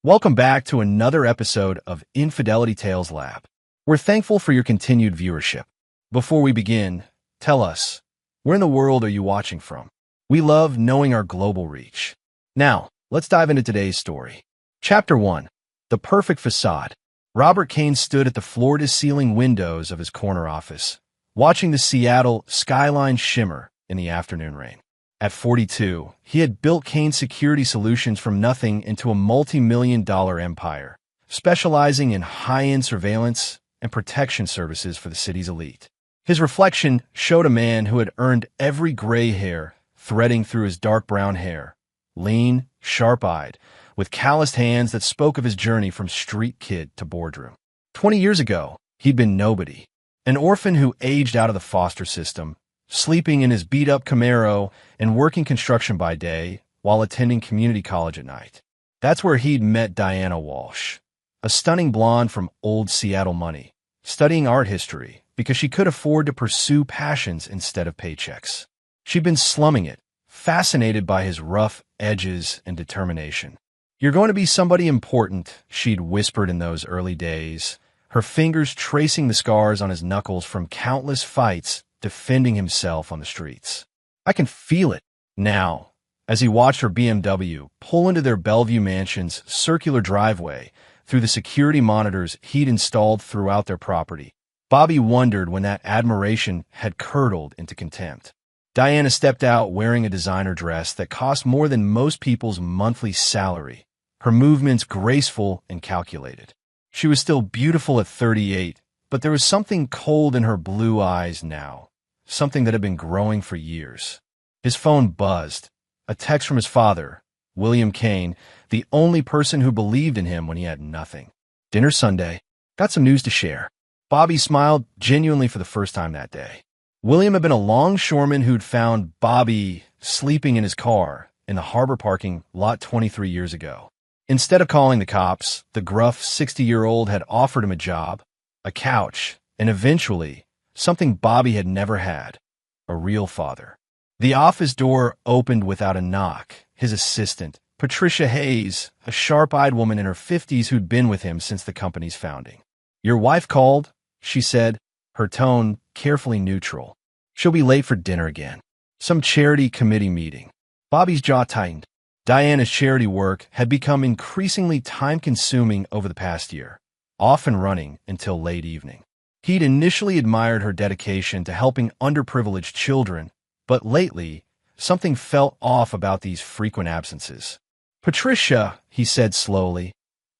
Welcome back to another episode of Infidelity Tales Lab. We're thankful for your continued viewership. Before we begin, tell us, where in the world are you watching from? We love knowing our global reach. Now, let's dive into today's story. Chapter 1. The Perfect Facade. Robert Kane stood at the floor-to-ceiling windows of his corner office, watching the Seattle skyline shimmer in the afternoon rain. At 42, he had built Kane Security Solutions from nothing into a multi-million-dollar empire, specializing in high-end surveillance and protection services for the city's elite. His reflection showed a man who had earned every gray hair threading through his dark brown hair, lean, sharp-eyed, with calloused hands that spoke of his journey from street kid to boardroom. 20 years ago, he'd been nobody, an orphan who aged out of the foster system, sleeping in his beat-up Camaro and working construction by day while attending community college at night. That's where he'd met Diana Walsh, a stunning blonde from old Seattle money, studying art history because she could afford to pursue passions instead of paychecks. She'd been slumming it, fascinated by his rough edges and determination. "You're going to be somebody important," she'd whispered in those early days, her fingers tracing the scars on his knuckles from countless fights defending himself on the streets. I can feel it now, as he watched her BMW pull into their Bellevue mansion's circular driveway through the security monitors he'd installed throughout their property. Bobby wondered when that admiration had curdled into contempt. Diana stepped out wearing a designer dress that cost more than most people's monthly salary, her movements graceful and calculated. She was still beautiful at 38, but there was something cold in her blue eyes now. Something that had been growing for years. His phone buzzed. A text from his father, William Kane, the only person who believed in him when he had nothing. "Dinner Sunday. Got some news to share." Bobby smiled genuinely for the first time that day. William had been a longshoreman who'd found Bobby sleeping in his car in the harbor parking lot 23 years ago. Instead of calling the cops, the gruff 60-year-old had offered him a job, a couch, and eventually something Bobby had never had, a real father. The office door opened without a knock. His assistant, Patricia Hayes, a sharp-eyed woman in her 50s who'd been with him since the company's founding. "Your wife called," she said, her tone carefully neutral. "She'll be late for dinner again. Some charity committee meeting." Bobby's jaw tightened. Diana's charity work had become increasingly time-consuming over the past year, often running until late evening. He'd initially admired her dedication to helping underprivileged children, but lately, something felt off about these frequent absences. "Patricia," he said slowly,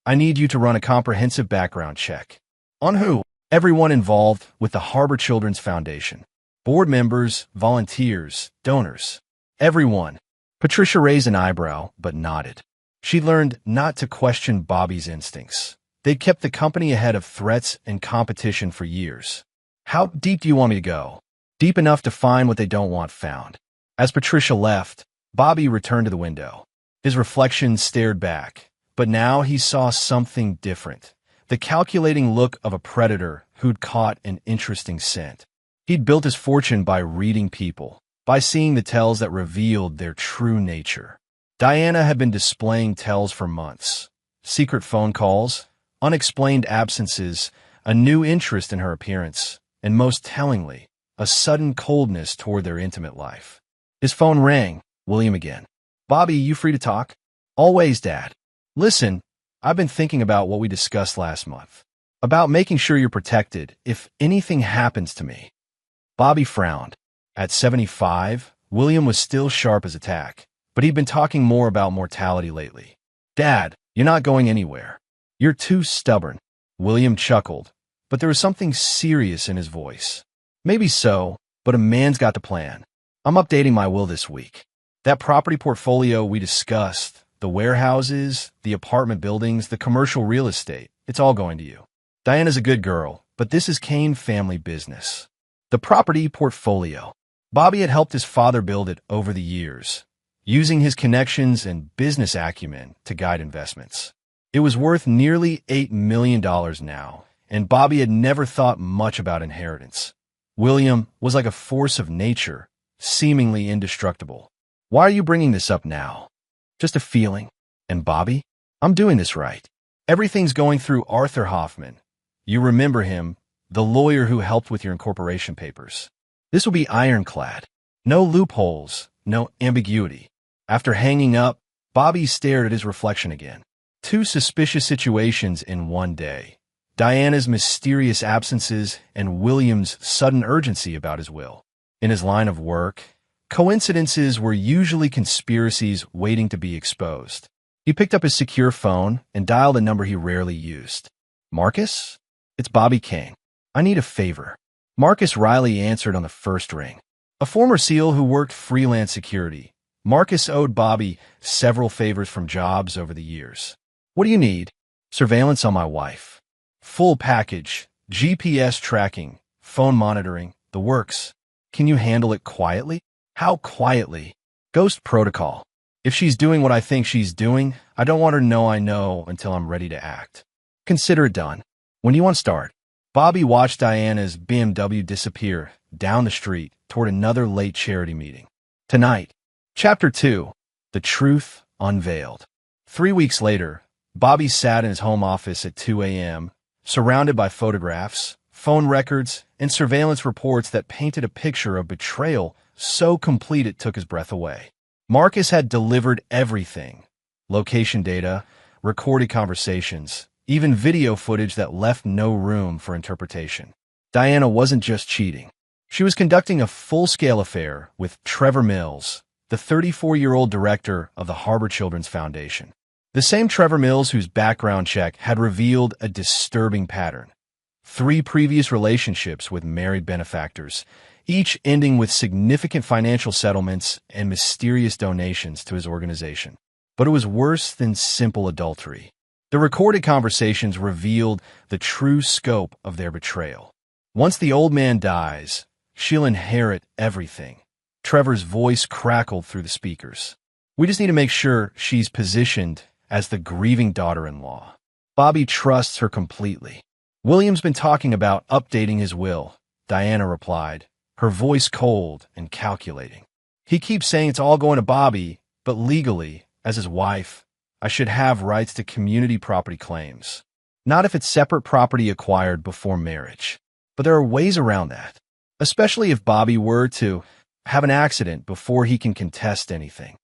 "I need you to run a comprehensive background check." "On who?" "Everyone involved with the Harbor Children's Foundation. Board members, volunteers, donors. Everyone." Patricia raised an eyebrow, but nodded. She learned not to question Bobby's instincts. They'd kept the company ahead of threats and competition for years. "How deep do you want me to go?" "Deep enough to find what they don't want found." As Patricia left, Bobby returned to the window. His reflection stared back, but now he saw something different. The calculating look of a predator who'd caught an interesting scent. He'd built his fortune by reading people, by seeing the tells that revealed their true nature. Diana had been displaying tells for months. Secret phone calls, unexplained absences, a new interest in her appearance, and most tellingly, a sudden coldness toward their intimate life. His phone rang. William again. "Bobby, you free to talk?" "Always, Dad." "Listen, I've been thinking about what we discussed last month. About making sure you're protected if anything happens to me." Bobby frowned. At 75, William was still sharp as a tack, but he'd been talking more about mortality lately. "Dad, you're not going anywhere. You're too stubborn." William chuckled, but there was something serious in his voice. "Maybe so, but a man's got to plan. I'm updating my will this week. That property portfolio we discussed, the warehouses, the apartment buildings, the commercial real estate, it's all going to you. Diana's a good girl, but this is Kane family business." The property portfolio. Bobby had helped his father build it over the years, using his connections and business acumen to guide investments. It was worth nearly $8 million now, and Bobby had never thought much about inheritance. William was like a force of nature, seemingly indestructible. "Why are you bringing this up now?" "Just a feeling." "And Bobby?" I'm doing this right. Everything's going through Arthur Hoffman. You remember him, the lawyer who helped with your incorporation papers. This will be ironclad. No loopholes, no ambiguity. After hanging up, Bobby stared at his reflection again. Two suspicious situations in one day. Diana's mysterious absences and William's sudden urgency about his will. In his line of work, coincidences were usually conspiracies waiting to be exposed. He picked up his secure phone and dialed a number he rarely used. Marcus? It's Bobby Kane. I need a favor. Marcus Riley answered on the first ring. A former SEAL who worked freelance security, Marcus owed Bobby several favors from jobs over the years. What do you need? Surveillance on my wife. Full package, GPS tracking, phone monitoring, the works. Can you handle it quietly? How quietly? Ghost protocol. If she's doing what I think she's doing, I don't want her to know I know until I'm ready to act. Consider it done. When do you want to start? Bobby watched Diana's BMW disappear down the street toward another late charity meeting. Tonight. Chapter 2. The Truth Unveiled. 3 weeks later, Bobby sat in his home office at 2 a.m., surrounded by photographs, phone records, and surveillance reports that painted a picture of betrayal so complete it took his breath away. Marcus had delivered everything. Location data, recorded conversations, even video footage that left no room for interpretation. Diana wasn't just cheating. She was conducting a full-scale affair with Trevor Mills, the 34-year-old director of the Harbor Children's Foundation. The same Trevor Mills whose background check had revealed a disturbing pattern. 3 previous relationships with married benefactors, each ending with significant financial settlements and mysterious donations to his organization. But it was worse than simple adultery. The recorded conversations revealed the true scope of their betrayal. Once the old man dies, she'll inherit everything. Trevor's voice crackled through the speakers. We just need to make sure she's positioned as the grieving daughter-in-law. Bobby trusts her completely. William's been talking about updating his will, Diana replied, her voice cold and calculating. He keeps saying it's all going to Bobby, but legally, as his wife, I should have rights to community property claims. Not if it's separate property acquired before marriage. But there are ways around that, especially if Bobby were to have an accident before he can contest anything.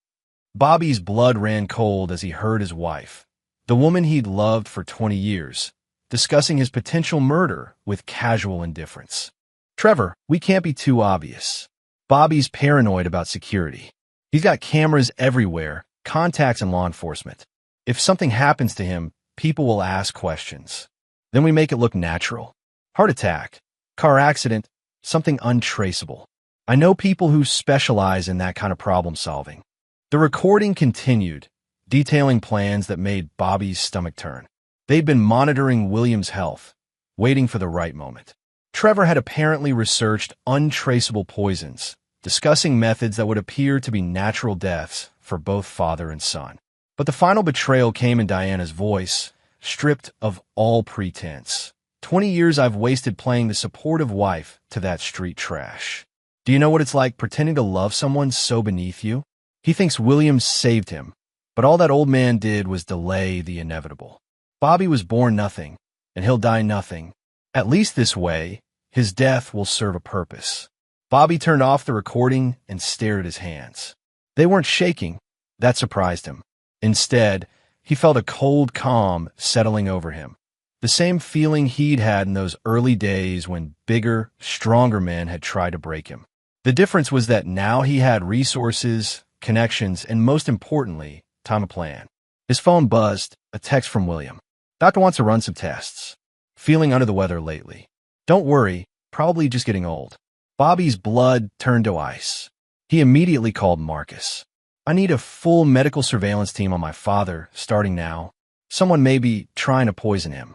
Bobby's blood ran cold as he heard his wife, the woman he'd loved for 20 years, discussing his potential murder with casual indifference. Trevor, we can't be too obvious. Bobby's paranoid about security. He's got cameras everywhere, contacts in law enforcement. If something happens to him, people will ask questions. Then we make it look natural. Heart attack, car accident, something untraceable. I know people who specialize in that kind of problem solving. The recording continued, detailing plans that made Bobby's stomach turn. They'd been monitoring William's health, waiting for the right moment. Trevor had apparently researched untraceable poisons, discussing methods that would appear to be natural deaths for both father and son. But the final betrayal came in Diana's voice, stripped of all pretense. 20 years I've wasted playing the supportive wife to that street trash. Do you know what it's like pretending to love someone so beneath you? He thinks William saved him, but all that old man did was delay the inevitable. Bobby was born nothing, and he'll die nothing. At least this way, his death will serve a purpose. Bobby turned off the recording and stared at his hands. They weren't shaking. That surprised him. Instead, he felt a cold calm settling over him. The same feeling he'd had in those early days when bigger, stronger men had tried to break him. The difference was that now he had resources, connections, and most importantly, time to plan. His phone buzzed, a text from William. Doctor wants to run some tests. Feeling under the weather lately. Don't worry, probably just getting old. Bobby's blood turned to ice. He immediately called Marcus. I need a full medical surveillance team on my father, starting now. Someone may be trying to poison him.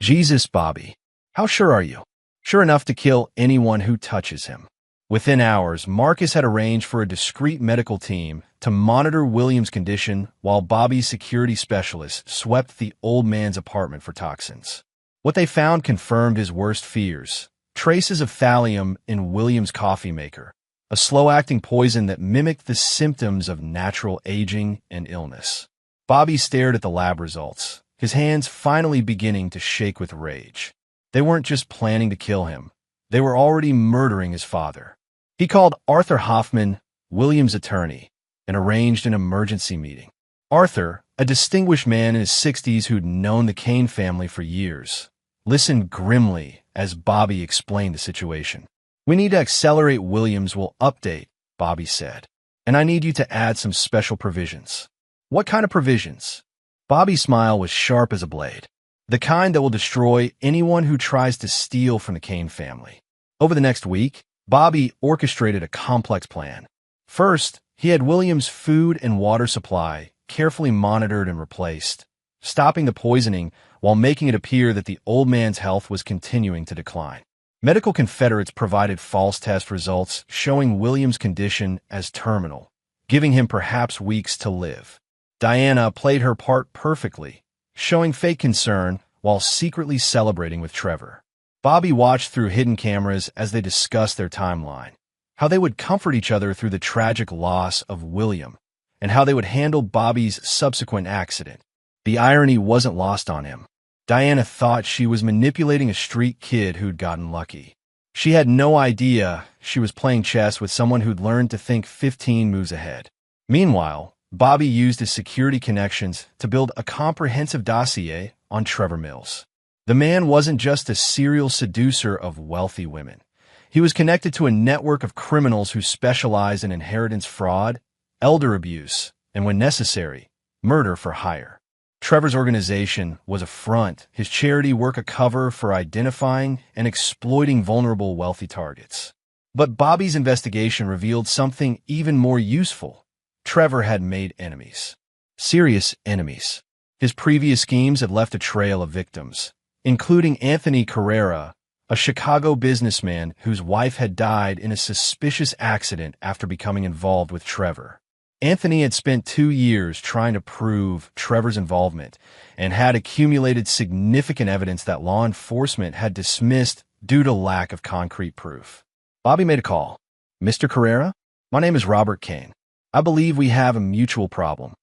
Jesus, Bobby. How sure are you? Sure enough to kill anyone who touches him. Within hours, Marcus had arranged for a discreet medical team to monitor William's condition while Bobby's security specialists swept the old man's apartment for toxins. What they found confirmed his worst fears. Traces of thallium in William's coffee maker, a slow-acting poison that mimicked the symptoms of natural aging and illness. Bobby stared at the lab results, his hands finally beginning to shake with rage. They weren't just planning to kill him. They were already murdering his father. He called Arthur Hoffman, William's attorney, and arranged an emergency meeting. Arthur, a distinguished man in his 60s who'd known the Kane family for years, listened grimly as Bobby explained the situation. "We need to accelerate Williams will update," Bobby said. "And I need you to add some special provisions." "What kind of provisions?" Bobby's smile was sharp as a blade. "The kind that will destroy anyone who tries to steal from the Kane family." Over the next week, Bobby orchestrated a complex plan. First, he had Williams' food and water supply carefully monitored and replaced, stopping the poisoning while making it appear that the old man's health was continuing to decline. Medical Confederates provided false test results showing Williams' condition as terminal, giving him perhaps weeks to live. Diana played her part perfectly, showing fake concern while secretly celebrating with Trevor. Bobby watched through hidden cameras as they discussed their timeline, how they would comfort each other through the tragic loss of William, and how they would handle Bobby's subsequent accident. The irony wasn't lost on him. Diana thought she was manipulating a street kid who'd gotten lucky. She had no idea she was playing chess with someone who'd learned to think 15 moves ahead. Meanwhile, Bobby used his security connections to build a comprehensive dossier on Trevor Mills. The man wasn't just a serial seducer of wealthy women. He was connected to a network of criminals who specialize in inheritance fraud, elder abuse, and when necessary, murder for hire. Trevor's organization was a front, his charity work a cover for identifying and exploiting vulnerable wealthy targets. But Bobby's investigation revealed something even more useful. Trevor had made enemies. Serious enemies. His previous schemes had left a trail of victims, including Anthony Carrera, a Chicago businessman whose wife had died in a suspicious accident after becoming involved with Trevor. Anthony had spent 2 years trying to prove Trevor's involvement and had accumulated significant evidence that law enforcement had dismissed due to lack of concrete proof. Bobby made a call. "Mr. Carrera, my name is Robert Kane. I believe we have a mutual problem."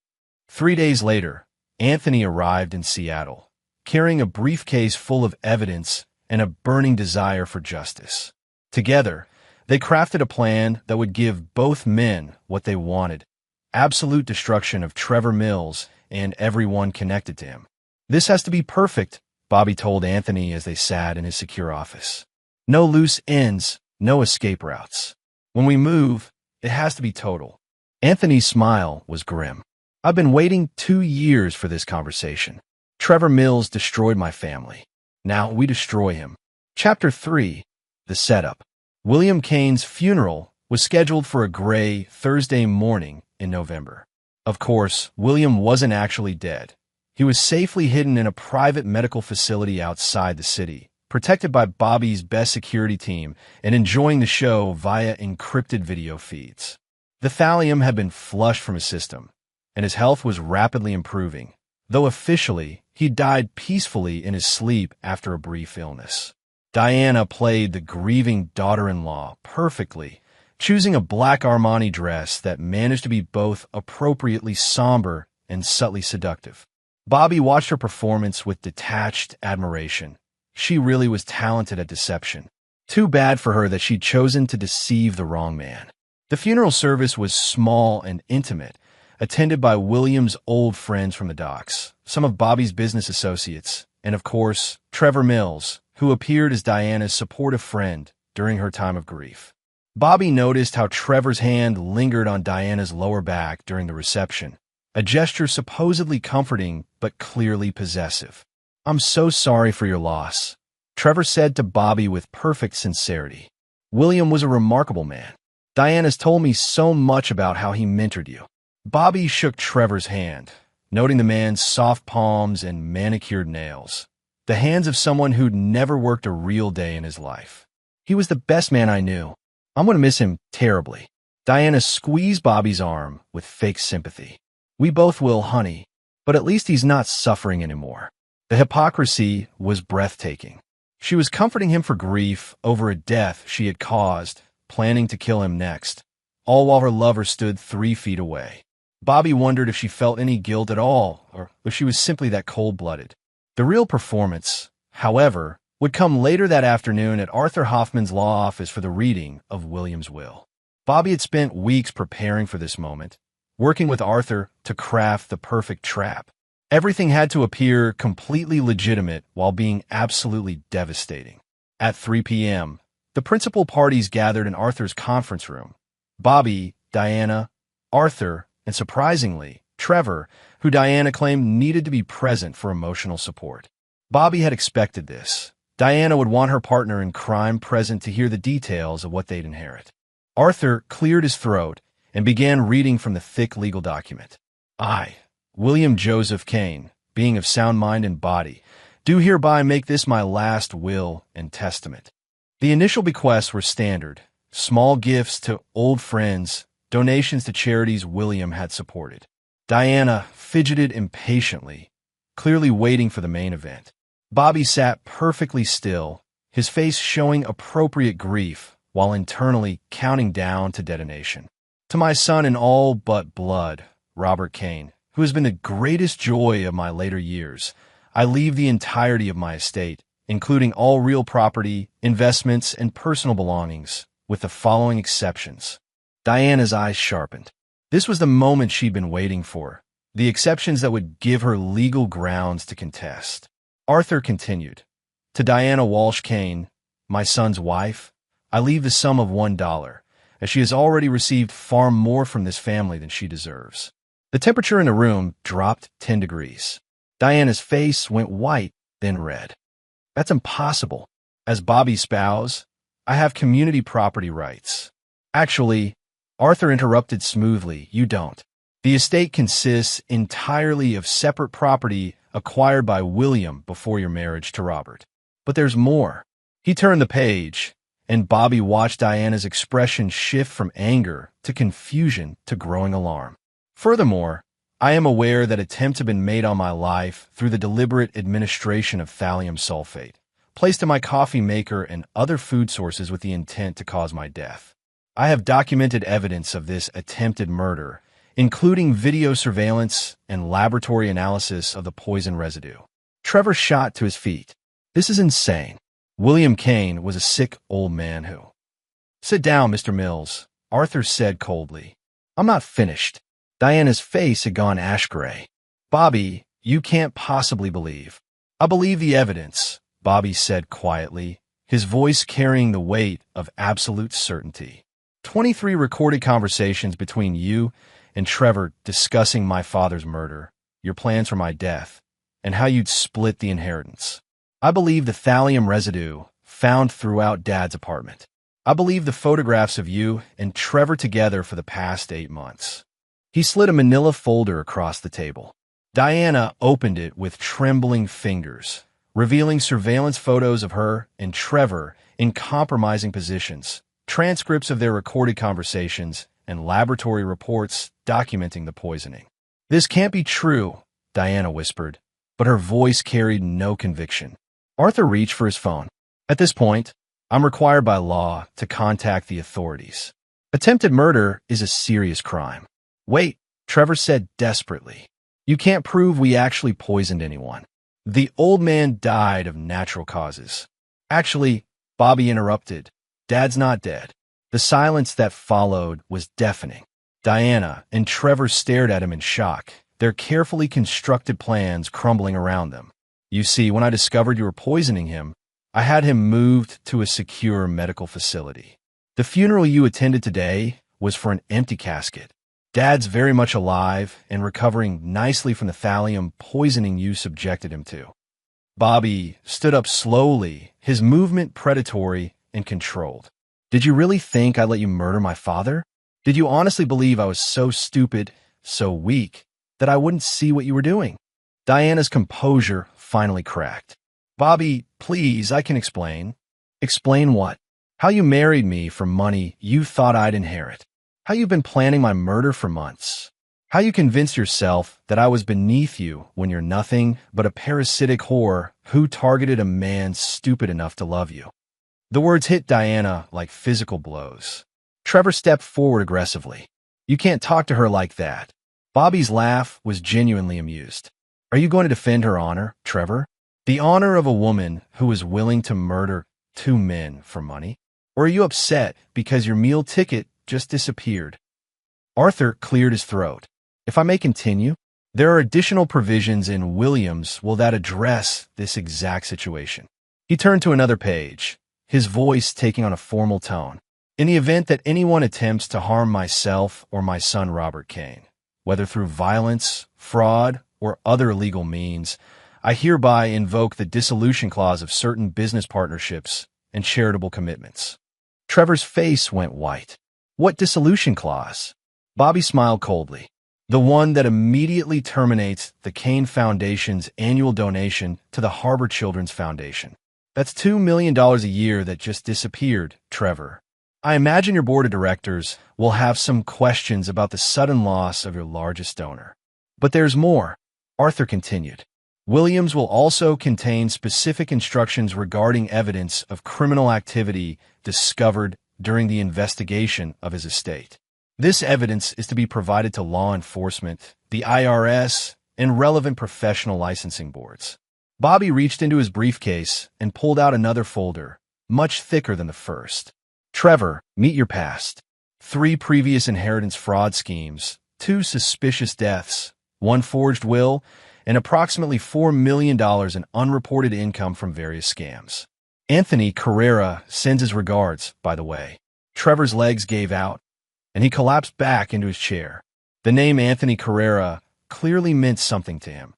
3 days later, Anthony arrived in Seattle, carrying a briefcase full of evidence and a burning desire for justice. Together, they crafted a plan that would give both men what they wanted: absolute destruction of Trevor Mills and everyone connected to him. "This has to be perfect," Bobby told Anthony as they sat in his secure office. "No loose ends, no escape routes. When we move, it has to be total." Anthony's smile was grim. "I've been waiting 2 years for this conversation. Trevor Mills destroyed my family. Now we destroy him." Chapter 3. The Setup. William Kane's funeral was scheduled for a gray Thursday morning in November. Of course, William wasn't actually dead. He was safely hidden in a private medical facility outside the city, protected by Bobby's best security team and enjoying the show via encrypted video feeds. The thallium had been flushed from his system, and his health was rapidly improving, though officially he died peacefully in his sleep after a brief illness. Diana played the grieving daughter-in-law perfectly, choosing a black Armani dress that managed to be both appropriately somber and subtly seductive. Bobby watched her performance with detached admiration. She really was talented at deception. Too bad for her that she'd chosen to deceive the wrong man. The funeral service was small and intimate, attended by William's old friends from the docks, some of Bobby's business associates, and of course, Trevor Mills, who appeared as Diana's supportive friend during her time of grief. Bobby noticed how Trevor's hand lingered on Diana's lower back during the reception, a gesture supposedly comforting but clearly possessive. "I'm so sorry for your loss," Trevor said to Bobby with perfect sincerity. "William was a remarkable man. Diana's told me so much about how he mentored you." Bobby shook Trevor's hand, noting the man's soft palms and manicured nails, the hands of someone who'd never worked a real day in his life. "He was the best man I knew. I'm going to miss him terribly." Diana squeezed Bobby's arm with fake sympathy. "We both will, honey, but at least he's not suffering anymore." The hypocrisy was breathtaking. She was comforting him for grief over a death she had caused, planning to kill him next, all while her lover stood 3 feet away. Bobby wondered if she felt any guilt at all, or if she was simply that cold-blooded. The real performance, however, would come later that afternoon at Arthur Hoffman's law office for the reading of William's will. Bobby had spent weeks preparing for this moment, working with Arthur to craft the perfect trap. Everything had to appear completely legitimate while being absolutely devastating. At 3 p.m., the principal parties gathered in Arthur's conference room. Bobby, Diana, Arthur, and surprisingly, Trevor, who Diana claimed needed to be present for emotional support. Bobby had expected this. Diana would want her partner in crime present to hear the details of what they'd inherit. Arthur cleared his throat and began reading from the thick legal document. I, William Joseph Kane, being of sound mind and body, do hereby make this my last will and testament. The initial bequests were standard, small gifts to old friends, donations to charities William had supported. Diana fidgeted impatiently, clearly waiting for the main event. Bobby sat perfectly still, his face showing appropriate grief, while internally counting down to detonation. To my son in all but blood, Robert Kane, who has been the greatest joy of my later years, I leave the entirety of my estate, including all real property, investments, and personal belongings, with the following exceptions. Diana's eyes sharpened. This was the moment she'd been waiting for, the exceptions that would give her legal grounds to contest. Arthur continued, to Diana Walsh Kane, my son's wife, I leave the sum of $1, as she has already received far more from this family than she deserves. The temperature in the room dropped 10 degrees. Diana's face went white, then red. That's impossible. As Bobby's spouse, I have community property rights. Actually, Arthur interrupted smoothly, you don't. The estate consists entirely of separate property acquired by William before your marriage to Robert. But there's more. He turned the page, and Bobby watched Diana's expression shift from anger to confusion to growing alarm. Furthermore, I am aware that attempts have been made on my life through the deliberate administration of thallium sulfate, placed in my coffee maker and other food sources with the intent to cause my death. I have documented evidence of this attempted murder, including video surveillance and laboratory analysis of the poison residue. Trevor shot to his feet. This is insane. William Kane was a sick old man who... Sit down, Mr. Mills, Arthur said coldly. I'm not finished. Diana's face had gone ash-gray. Bobby, you can't possibly believe. I believe the evidence, Bobby said quietly, his voice carrying the weight of absolute certainty. 23 recorded conversations between you and Trevor discussing my father's murder, your plans for my death, and how you'd split the inheritance. I believe the thallium residue found throughout Dad's apartment. I believe the photographs of you and Trevor together for the past 8 months. He slid a manila folder across the table. Diana opened it with trembling fingers, revealing surveillance photos of her and Trevor in compromising positions, transcripts of their recorded conversations, and laboratory reports documenting the poisoning. This can't be true, Diana whispered, but her voice carried no conviction. Arthur reached for his phone. At this point, I'm required by law to contact the authorities. Attempted murder is a serious crime. Wait, Trevor said desperately. You can't prove we actually poisoned anyone. The old man died of natural causes. Actually, Bobby interrupted. Dad's not dead. The silence that followed was deafening. Diana and Trevor stared at him in shock, their carefully constructed plans crumbling around them. You see, when I discovered you were poisoning him, I had him moved to a secure medical facility. The funeral you attended today was for an empty casket. Dad's very much alive and recovering nicely from the thallium poisoning you subjected him to. Bobby stood up slowly, his movement predatory and controlled. Did you really think I'd let you murder my father? Did you honestly believe I was so stupid, so weak, that I wouldn't see what you were doing? Diana's composure finally cracked. Bobby, please, I can explain. Explain what? How you married me for money you thought I'd inherit. How you've been planning my murder for months. How you convinced yourself that I was beneath you when you're nothing but a parasitic whore who targeted a man stupid enough to love you. The words hit Diana like physical blows. Trevor stepped forward aggressively. You can't talk to her like that. Bobby's laugh was genuinely amused. Are you going to defend her honor, Trevor? The honor of a woman who was willing to murder two men for money? Or are you upset because your meal ticket just disappeared? Arthur cleared his throat. If I may continue, there are additional provisions in Williams will that address this exact situation. He turned to another page, his voice taking on a formal tone. In the event that anyone attempts to harm myself or my son Robert Kane, whether through violence, fraud, or other illegal means, I hereby invoke the dissolution clause of certain business partnerships and charitable commitments. Trevor's face went white. What dissolution clause? Bobby smiled coldly. The one that immediately terminates the Kane Foundation's annual donation to the Harbor Children's Foundation. That's $2 million a year that just disappeared, Trevor. I imagine your board of directors will have some questions about the sudden loss of your largest donor. But there's more, Arthur continued. Williams will also contain specific instructions regarding evidence of criminal activity discovered during the investigation of his estate. This evidence is to be provided to law enforcement, the IRS, and relevant professional licensing boards. Bobby reached into his briefcase and pulled out another folder, much thicker than the first. Trevor, meet your past. 3 previous inheritance fraud schemes, 2 suspicious deaths, 1 forged will, and approximately $4 million in unreported income from various scams. Anthony Carrera sends his regards, by the way. Trevor's legs gave out, and he collapsed back into his chair. The name Anthony Carrera clearly meant something to him.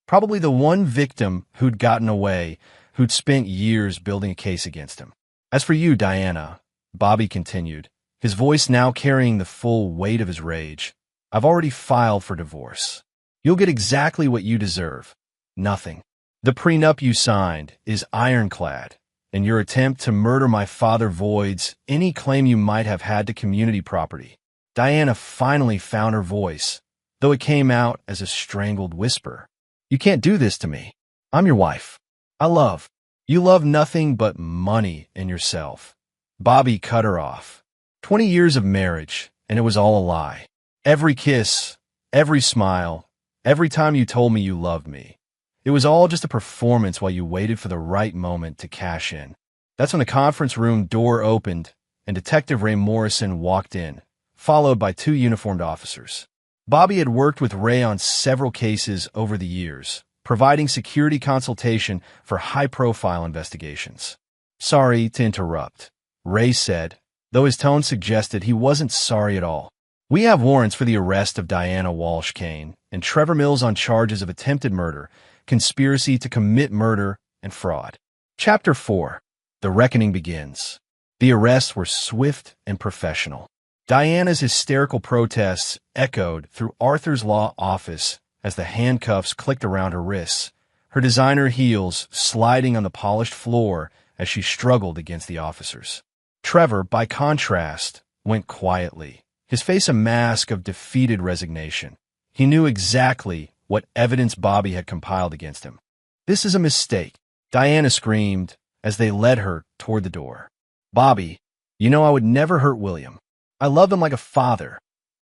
Probably the one victim who'd gotten away, who'd spent years building a case against him. As for you, Diana, Bobby continued, his voice now carrying the full weight of his rage, I've already filed for divorce. You'll get exactly what you deserve. Nothing. The prenup you signed is ironclad, and your attempt to murder my father voids any claim you might have had to community property. Diana finally found her voice, though it came out as a strangled whisper. You can't do this to me. I'm your wife. You love nothing but money and yourself. Bobby cut her off. 20 years of marriage, and it was all a lie. Every kiss, every smile, every time you told me you loved me. It was all just a performance while you waited for the right moment to cash in. That's when the conference room door opened and Detective Ray Morrison walked in, followed by 2 uniformed officers. Bobby had worked with Ray on several cases over the years, providing security consultation for high-profile investigations. Sorry to interrupt, Ray said, though his tone suggested he wasn't sorry at all. We have warrants for the arrest of Diana Walsh Kane and Trevor Mills on charges of attempted murder, conspiracy to commit murder, and fraud. Chapter 4. The Reckoning begins. The arrests were swift and professional. Diana's hysterical protests echoed through Arthur's law office as the handcuffs clicked around her wrists, her designer heels sliding on the polished floor as she struggled against the officers. Trevor, by contrast, went quietly, his face a mask of defeated resignation. He knew exactly what evidence Bobby had compiled against him. This is a mistake, Diana screamed as they led her toward the door. Bobby, you know I would never hurt William. I love him like a father.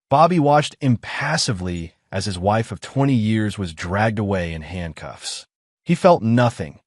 Bobby watched impassively as his wife of 20 years was dragged away in handcuffs. He felt nothing,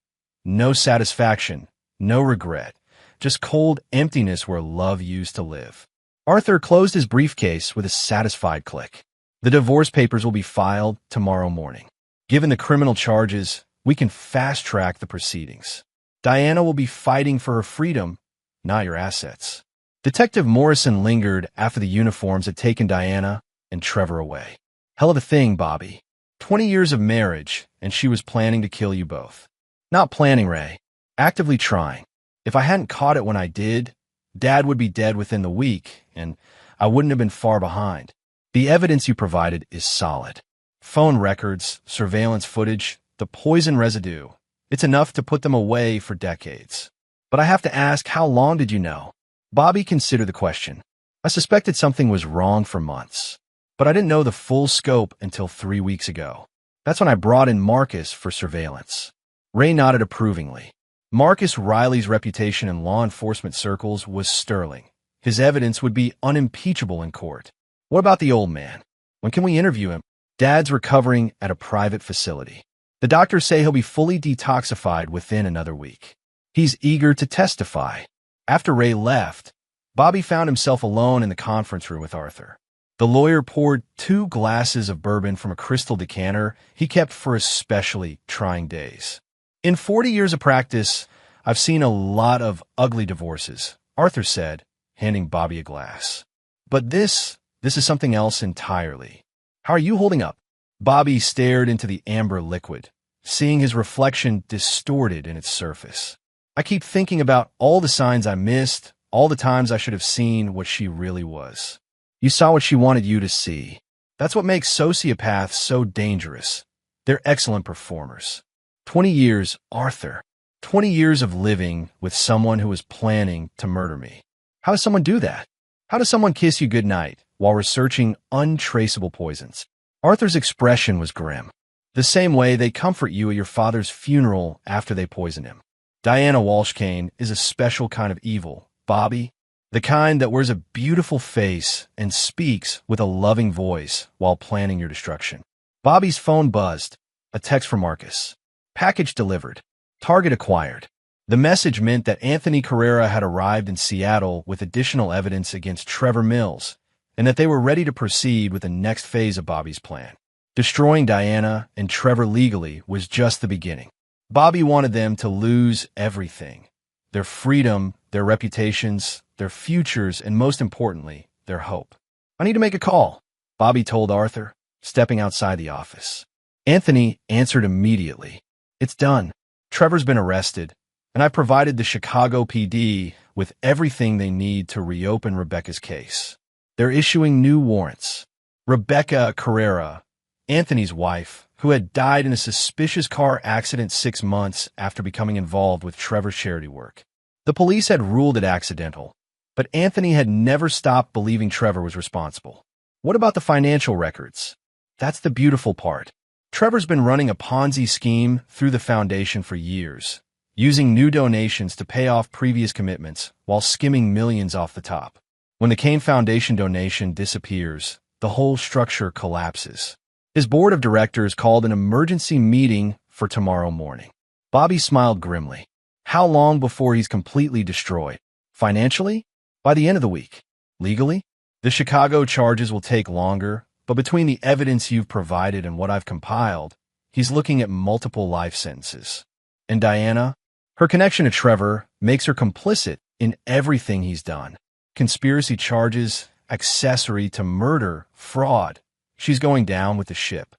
no satisfaction, no regret, just cold emptiness where love used to live. Arthur closed his briefcase with a satisfied click. The divorce papers will be filed tomorrow morning. Given the criminal charges, we can fast-track the proceedings. Diana will be fighting for her freedom, not your assets. Detective Morrison lingered after the uniforms had taken Diana and Trevor away. Hell of a thing, Bobby. 20 years of marriage, and she was planning to kill you both. Not planning, Ray. Actively trying. If I hadn't caught it when I did, Dad would be dead within the week, and I wouldn't have been far behind. The evidence you provided is solid. Phone records, surveillance footage, the poison residue. It's enough to put them away for decades. But I have to ask, how long did you know? Bobby considered the question. I suspected something was wrong for months, but I didn't know the full scope until 3 weeks ago. That's when I brought in Marcus for surveillance. Ray nodded approvingly. Marcus Riley's reputation in law enforcement circles was sterling. His evidence would be unimpeachable in court. What about the old man? When can we interview him? Dad's recovering at a private facility. The doctors say he'll be fully detoxified within another week. He's eager to testify. After Ray left, Bobby found himself alone in the conference room with Arthur. The lawyer poured 2 glasses of bourbon from a crystal decanter he kept for especially trying days. In 40 years of practice, I've seen a lot of ugly divorces, Arthur said, handing Bobby a glass. But this is something else entirely. How are you holding up? Bobby stared into the amber liquid, seeing his reflection distorted in its surface. I keep thinking about all the signs I missed, all the times I should have seen what she really was. You saw what she wanted you to see. That's what makes sociopaths so dangerous. They're excellent performers. 20 years, Arthur. 20 years of living with someone who was planning to murder me. How does someone do that? How does someone kiss you goodnight while researching untraceable poisons? Arthur's expression was grim. The same way they comfort you at your father's funeral after they poison him. Diana Walsh-Kane is a special kind of evil, Bobby. The kind that wears a beautiful face and speaks with a loving voice while planning your destruction. Bobby's phone buzzed. A text from Marcus. Package delivered. Target acquired. The message meant that Anthony Carrera had arrived in Seattle with additional evidence against Trevor Mills, and that they were ready to proceed with the next phase of Bobby's plan. Destroying Diana and Trevor legally was just the beginning. Bobby wanted them to lose everything. Their freedom, their reputations, their futures, and most importantly, their hope. I need to make a call, Bobby told Arthur, stepping outside the office. Anthony answered immediately. It's done. Trevor's been arrested, and I provided the Chicago PD with everything they need to reopen Rebecca's case. They're issuing new warrants. Rebecca Carrera, Anthony's wife, who had died in a suspicious car accident 6 months after becoming involved with Trevor's charity work. The police had ruled it accidental, but Anthony had never stopped believing Trevor was responsible. What about the financial records? That's the beautiful part. Trevor's been running a Ponzi scheme through the foundation for years, using new donations to pay off previous commitments while skimming millions off the top. When the Kane Foundation donation disappears, the whole structure collapses. His board of directors called an emergency meeting for tomorrow morning. Bobby smiled grimly. How long before he's completely destroyed? Financially? By the end of the week. Legally? The Chicago charges will take longer, but between the evidence you've provided and what I've compiled, he's looking at multiple life sentences. And Diana? Her connection to Trevor makes her complicit in everything he's done. Conspiracy charges, accessory to murder, fraud. She's going down with the ship.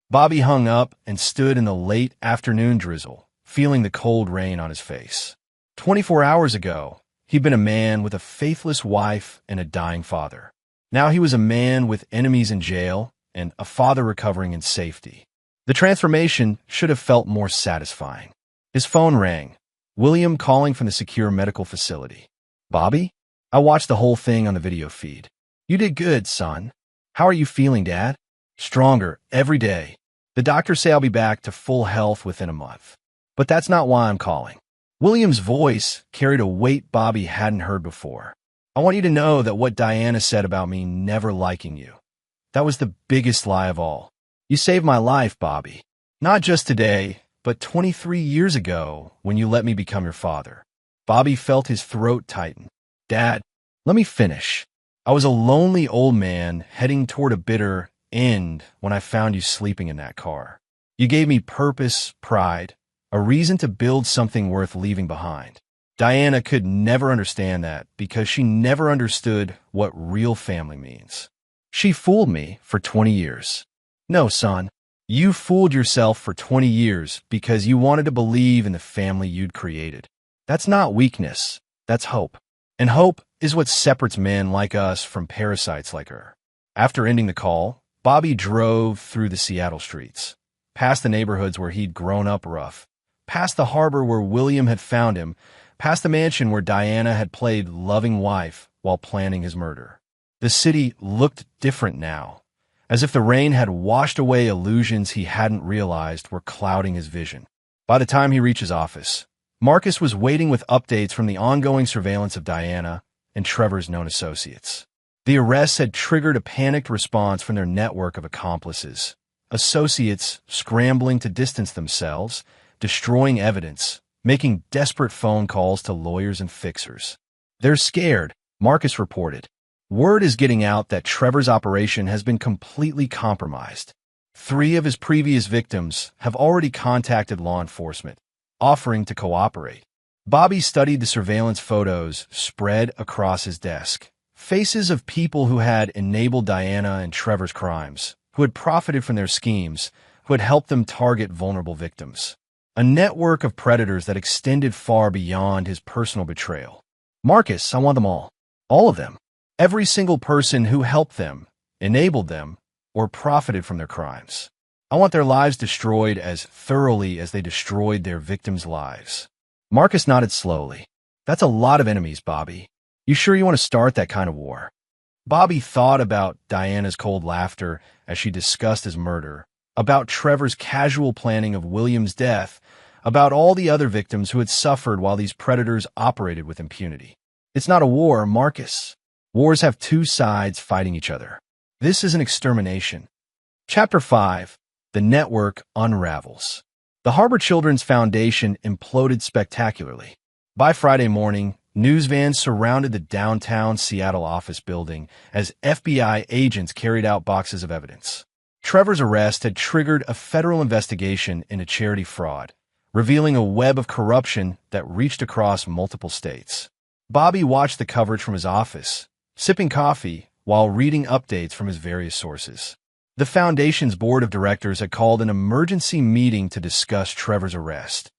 Bobby hung up and stood in the late afternoon drizzle, feeling the cold rain on his face. 24 hours ago, he'd been a man with a faithless wife and a dying father. Now he was a man with enemies in jail and a father recovering in safety. The transformation should have felt more satisfying. His phone rang. William calling from the secure medical facility. Bobby? I watched the whole thing on the video feed. You did good, son. How are you feeling, Dad? Stronger, every day. The doctors say I'll be back to full health within a month. But that's not why I'm calling. William's voice carried a weight Bobby hadn't heard before. I want you to know that what Diana said about me never liking you. That was the biggest lie of all. You saved my life, Bobby. Not just today, but 23 years ago when you let me become your father. Bobby felt his throat tighten. Dad, let me finish. I was a lonely old man heading toward a bitter end when I found you sleeping in that car. You gave me purpose, pride, a reason to build something worth leaving behind. Diana could never understand that because she never understood what real family means. She fooled me for 20 years. No, son, you fooled yourself for 20 years because you wanted to believe in the family you'd created. That's not weakness, that's hope. And hope is what separates men like us from parasites like her. After ending the call, Bobby drove through the Seattle streets, past the neighborhoods where he'd grown up rough, past the harbor where William had found him, past the mansion where Diana had played loving wife while planning his murder. The city looked different now, as if the rain had washed away illusions he hadn't realized were clouding his vision. By the time he reached his office, Marcus was waiting with updates from the ongoing surveillance of Diana and Trevor's known associates. The arrests had triggered a panicked response from their network of accomplices, associates scrambling to distance themselves, destroying evidence, making desperate phone calls to lawyers and fixers. "They're scared," Marcus reported. "Word is getting out that Trevor's operation has been completely compromised. 3 of his previous victims have already contacted law enforcement, offering to cooperate." Bobby studied the surveillance photos spread across his desk. Faces of people who had enabled Diana and Trevor's crimes, who had profited from their schemes, who had helped them target vulnerable victims. A network of predators that extended far beyond his personal betrayal. "Marcus, I want them all. All of them. Every single person who helped them, enabled them, or profited from their crimes. I want their lives destroyed as thoroughly as they destroyed their victims' lives." Marcus nodded slowly. "That's a lot of enemies, Bobby. You sure you want to start that kind of war?" Bobby thought about Diana's cold laughter as she discussed his murder, about Trevor's casual planning of William's death, about all the other victims who had suffered while these predators operated with impunity. "It's not a war, Marcus. Wars have 2 sides fighting each other. This is an extermination." Chapter 5. The Network Unravels. The Harbor Children's Foundation imploded spectacularly. By Friday morning, news vans surrounded the downtown Seattle office building as FBI agents carried out boxes of evidence. Trevor's arrest had triggered a federal investigation into charity fraud, revealing a web of corruption that reached across multiple states. Bobby watched the coverage from his office, sipping coffee while reading updates from his various sources. The foundation's board of directors had called an emergency meeting to discuss Trevor's arrest,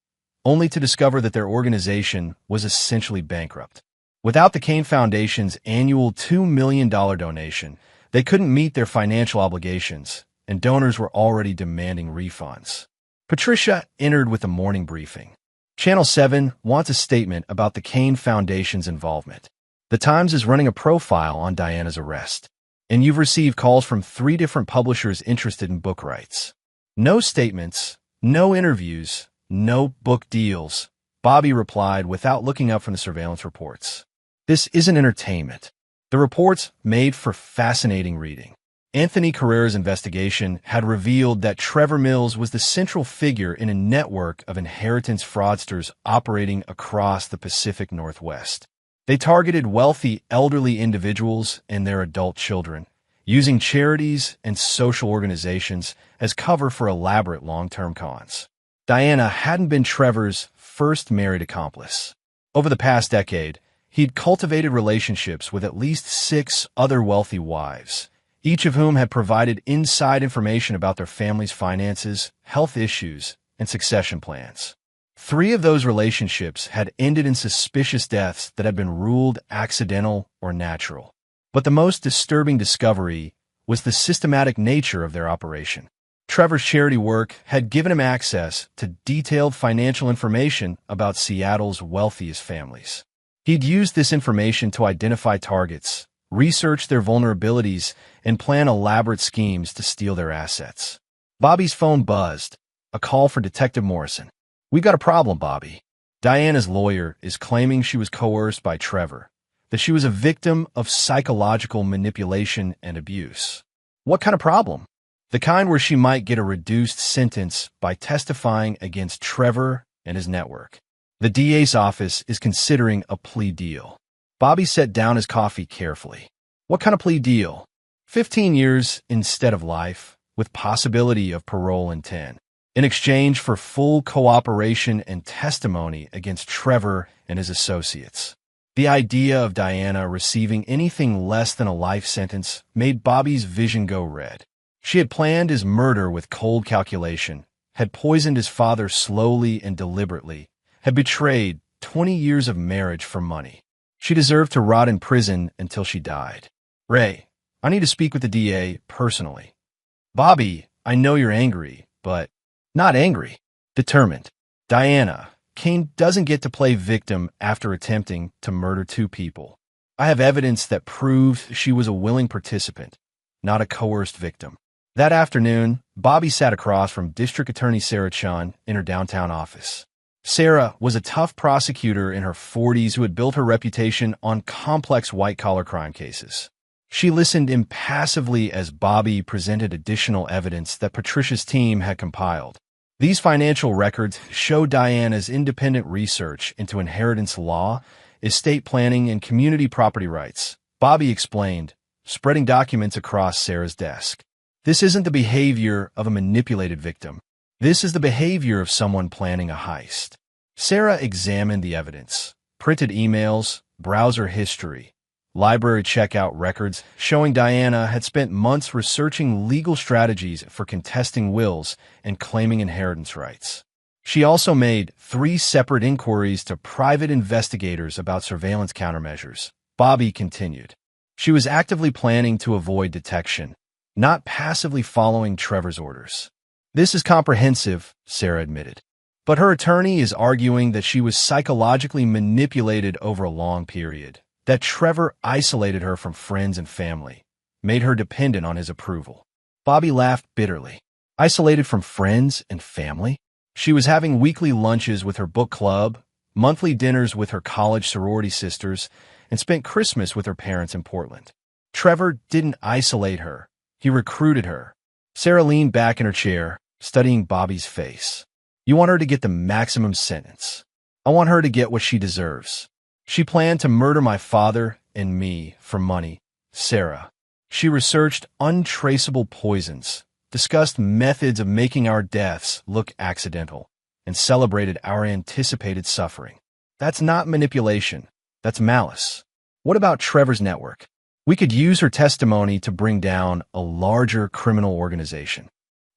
only to discover that their organization was essentially bankrupt. Without the Kane Foundation's annual $2 million donation, they couldn't meet their financial obligations, and donors were already demanding refunds. Patricia entered with a morning briefing. Channel 7 wants a statement about the Kane Foundation's involvement. The Times is running a profile on Diana's arrest, and you've received calls from 3 different publishers interested in book rights. No statements, no interviews, no book deals, Bobby replied without looking up from the surveillance reports. This isn't entertainment. The reports made for fascinating reading. Anthony Carrera's investigation had revealed that Trevor Mills was the central figure in a network of inheritance fraudsters operating across the Pacific Northwest. They targeted wealthy elderly individuals and their adult children, using charities and social organizations as cover for elaborate long-term cons. Diana hadn't been Trevor's first married accomplice. Over the past decade, he'd cultivated relationships with at least 6 other wealthy wives, each of whom had provided inside information about their family's finances, health issues, and succession plans. 3 of those relationships had ended in suspicious deaths that had been ruled accidental or natural. But the most disturbing discovery was the systematic nature of their operation. Trevor's charity work had given him access to detailed financial information about Seattle's wealthiest families. He'd used this information to identify targets, research their vulnerabilities, and plan elaborate schemes to steal their assets. Bobby's phone buzzed, a call for Detective Morrison. "We've got a problem, Bobby. Diana's lawyer is claiming she was coerced by Trevor, that she was a victim of psychological manipulation and abuse." "What kind of problem?" "The kind where she might get a reduced sentence by testifying against Trevor and his network. The DA's office is considering a plea deal." Bobby set down his coffee carefully. "What kind of plea deal?" 15 years instead of life, with possibility of parole in 10, in exchange for full cooperation and testimony against Trevor and his associates. The idea of Diana receiving anything less than a life sentence made Bobby's vision go red. She had planned his murder with cold calculation, had poisoned his father slowly and deliberately, had betrayed 20 years of marriage for money. She deserved to rot in prison until she died. "Ray, I need to speak with the DA personally." "Bobby, I know you're angry, but..." "Not angry. Determined. Diana, Kane doesn't get to play victim after attempting to murder 2 people. I have evidence that proves she was a willing participant, not a coerced victim." That afternoon, Bobby sat across from District Attorney Sarah Chun in her downtown office. Sarah was a tough prosecutor in her 40s who had built her reputation on complex white-collar crime cases. She listened impassively as Bobby presented additional evidence that Patricia's team had compiled. These financial records show Diana's independent research into inheritance law, estate planning, and community property rights. Bobby explained, spreading documents across Sarah's desk. This isn't the behavior of a manipulated victim. This is the behavior of someone planning a heist. Sarah examined the evidence, printed emails, browser history, library checkout records showing Diana had spent months researching legal strategies for contesting wills and claiming inheritance rights. She also made 3 separate inquiries to private investigators about surveillance countermeasures. Bobby continued. She was actively planning to avoid detection, not passively following Trevor's orders. This is comprehensive, Sarah admitted. But her attorney is arguing that she was psychologically manipulated over a long period, that Trevor isolated her from friends and family, made her dependent on his approval. Bobby laughed bitterly. Isolated from friends and family? She was having weekly lunches with her book club, monthly dinners with her college sorority sisters, and spent Christmas with her parents in Portland. Trevor didn't isolate her. He recruited her. Sarah leaned back in her chair, studying Bobby's face. You want her to get the maximum sentence. I want her to get what she deserves. She planned to murder my father and me for money, Sarah. She researched untraceable poisons, discussed methods of making our deaths look accidental, and celebrated our anticipated suffering. That's not manipulation. That's malice. What about Trevor's network? We could use her testimony to bring down a larger criminal organization.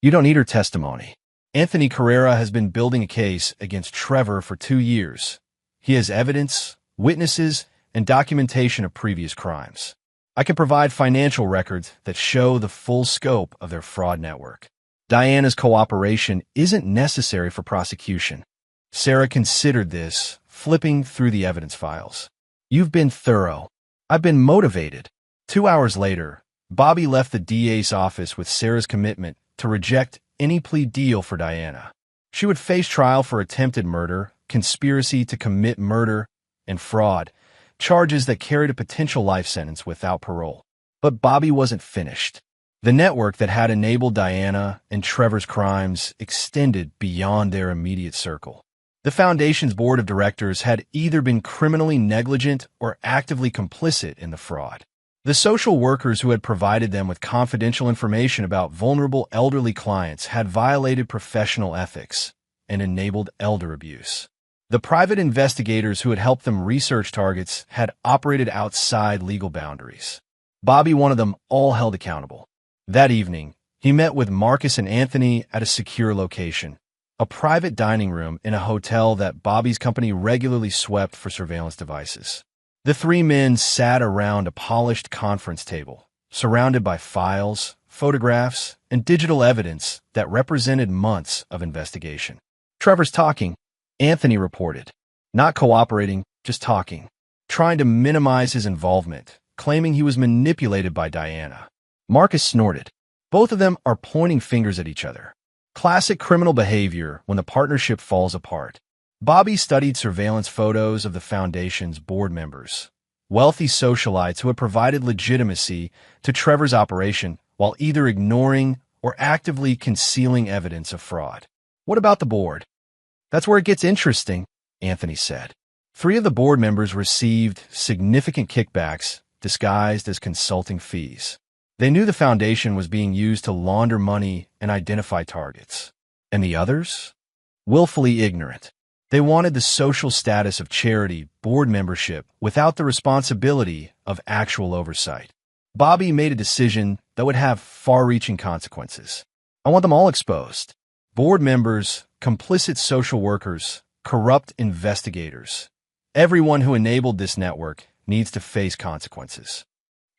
You don't need her testimony. Anthony Carrera has been building a case against Trevor for 2 years. He has evidence, witnesses, and documentation of previous crimes. I can provide financial records that show the full scope of their fraud network. Diana's cooperation isn't necessary for prosecution. Sarah considered this, flipping through the evidence files. You've been thorough. I've been motivated. 2 hours later, Bobby left the DA's office with Sarah's commitment to reject any plea deal for Diana. She would face trial for attempted murder, conspiracy to commit murder, and fraud, charges that carried a potential life sentence without parole. But Bobby wasn't finished. The network that had enabled Diana and Trevor's crimes extended beyond their immediate circle. The Foundation's board of directors had either been criminally negligent or actively complicit in the fraud. The social workers who had provided them with confidential information about vulnerable elderly clients had violated professional ethics and enabled elder abuse. The private investigators who had helped them research targets had operated outside legal boundaries. Bobby wanted them all held accountable. That evening, he met with Marcus and Anthony at a secure location, a private dining room in a hotel that Bobby's company regularly swept for surveillance devices. The 3 men sat around a polished conference table, surrounded by files, photographs, and digital evidence that represented months of investigation. Trevor's talking, Anthony reported. Not cooperating, just talking. Trying to minimize his involvement, claiming he was manipulated by Diana. Marcus snorted. Both of them are pointing fingers at each other. Classic criminal behavior when the partnership falls apart. Bobby studied surveillance photos of the Foundation's board members, wealthy socialites who had provided legitimacy to Trevor's operation while either ignoring or actively concealing evidence of fraud. What about the board? That's where it gets interesting, Anthony said. 3 of the board members received significant kickbacks disguised as consulting fees. They knew the Foundation was being used to launder money and identify targets. And the others? Willfully ignorant. They wanted the social status of charity board membership without the responsibility of actual oversight. Bobby made a decision that would have far-reaching consequences. I want them all exposed. Board members, complicit social workers, corrupt investigators. Everyone who enabled this network needs to face consequences.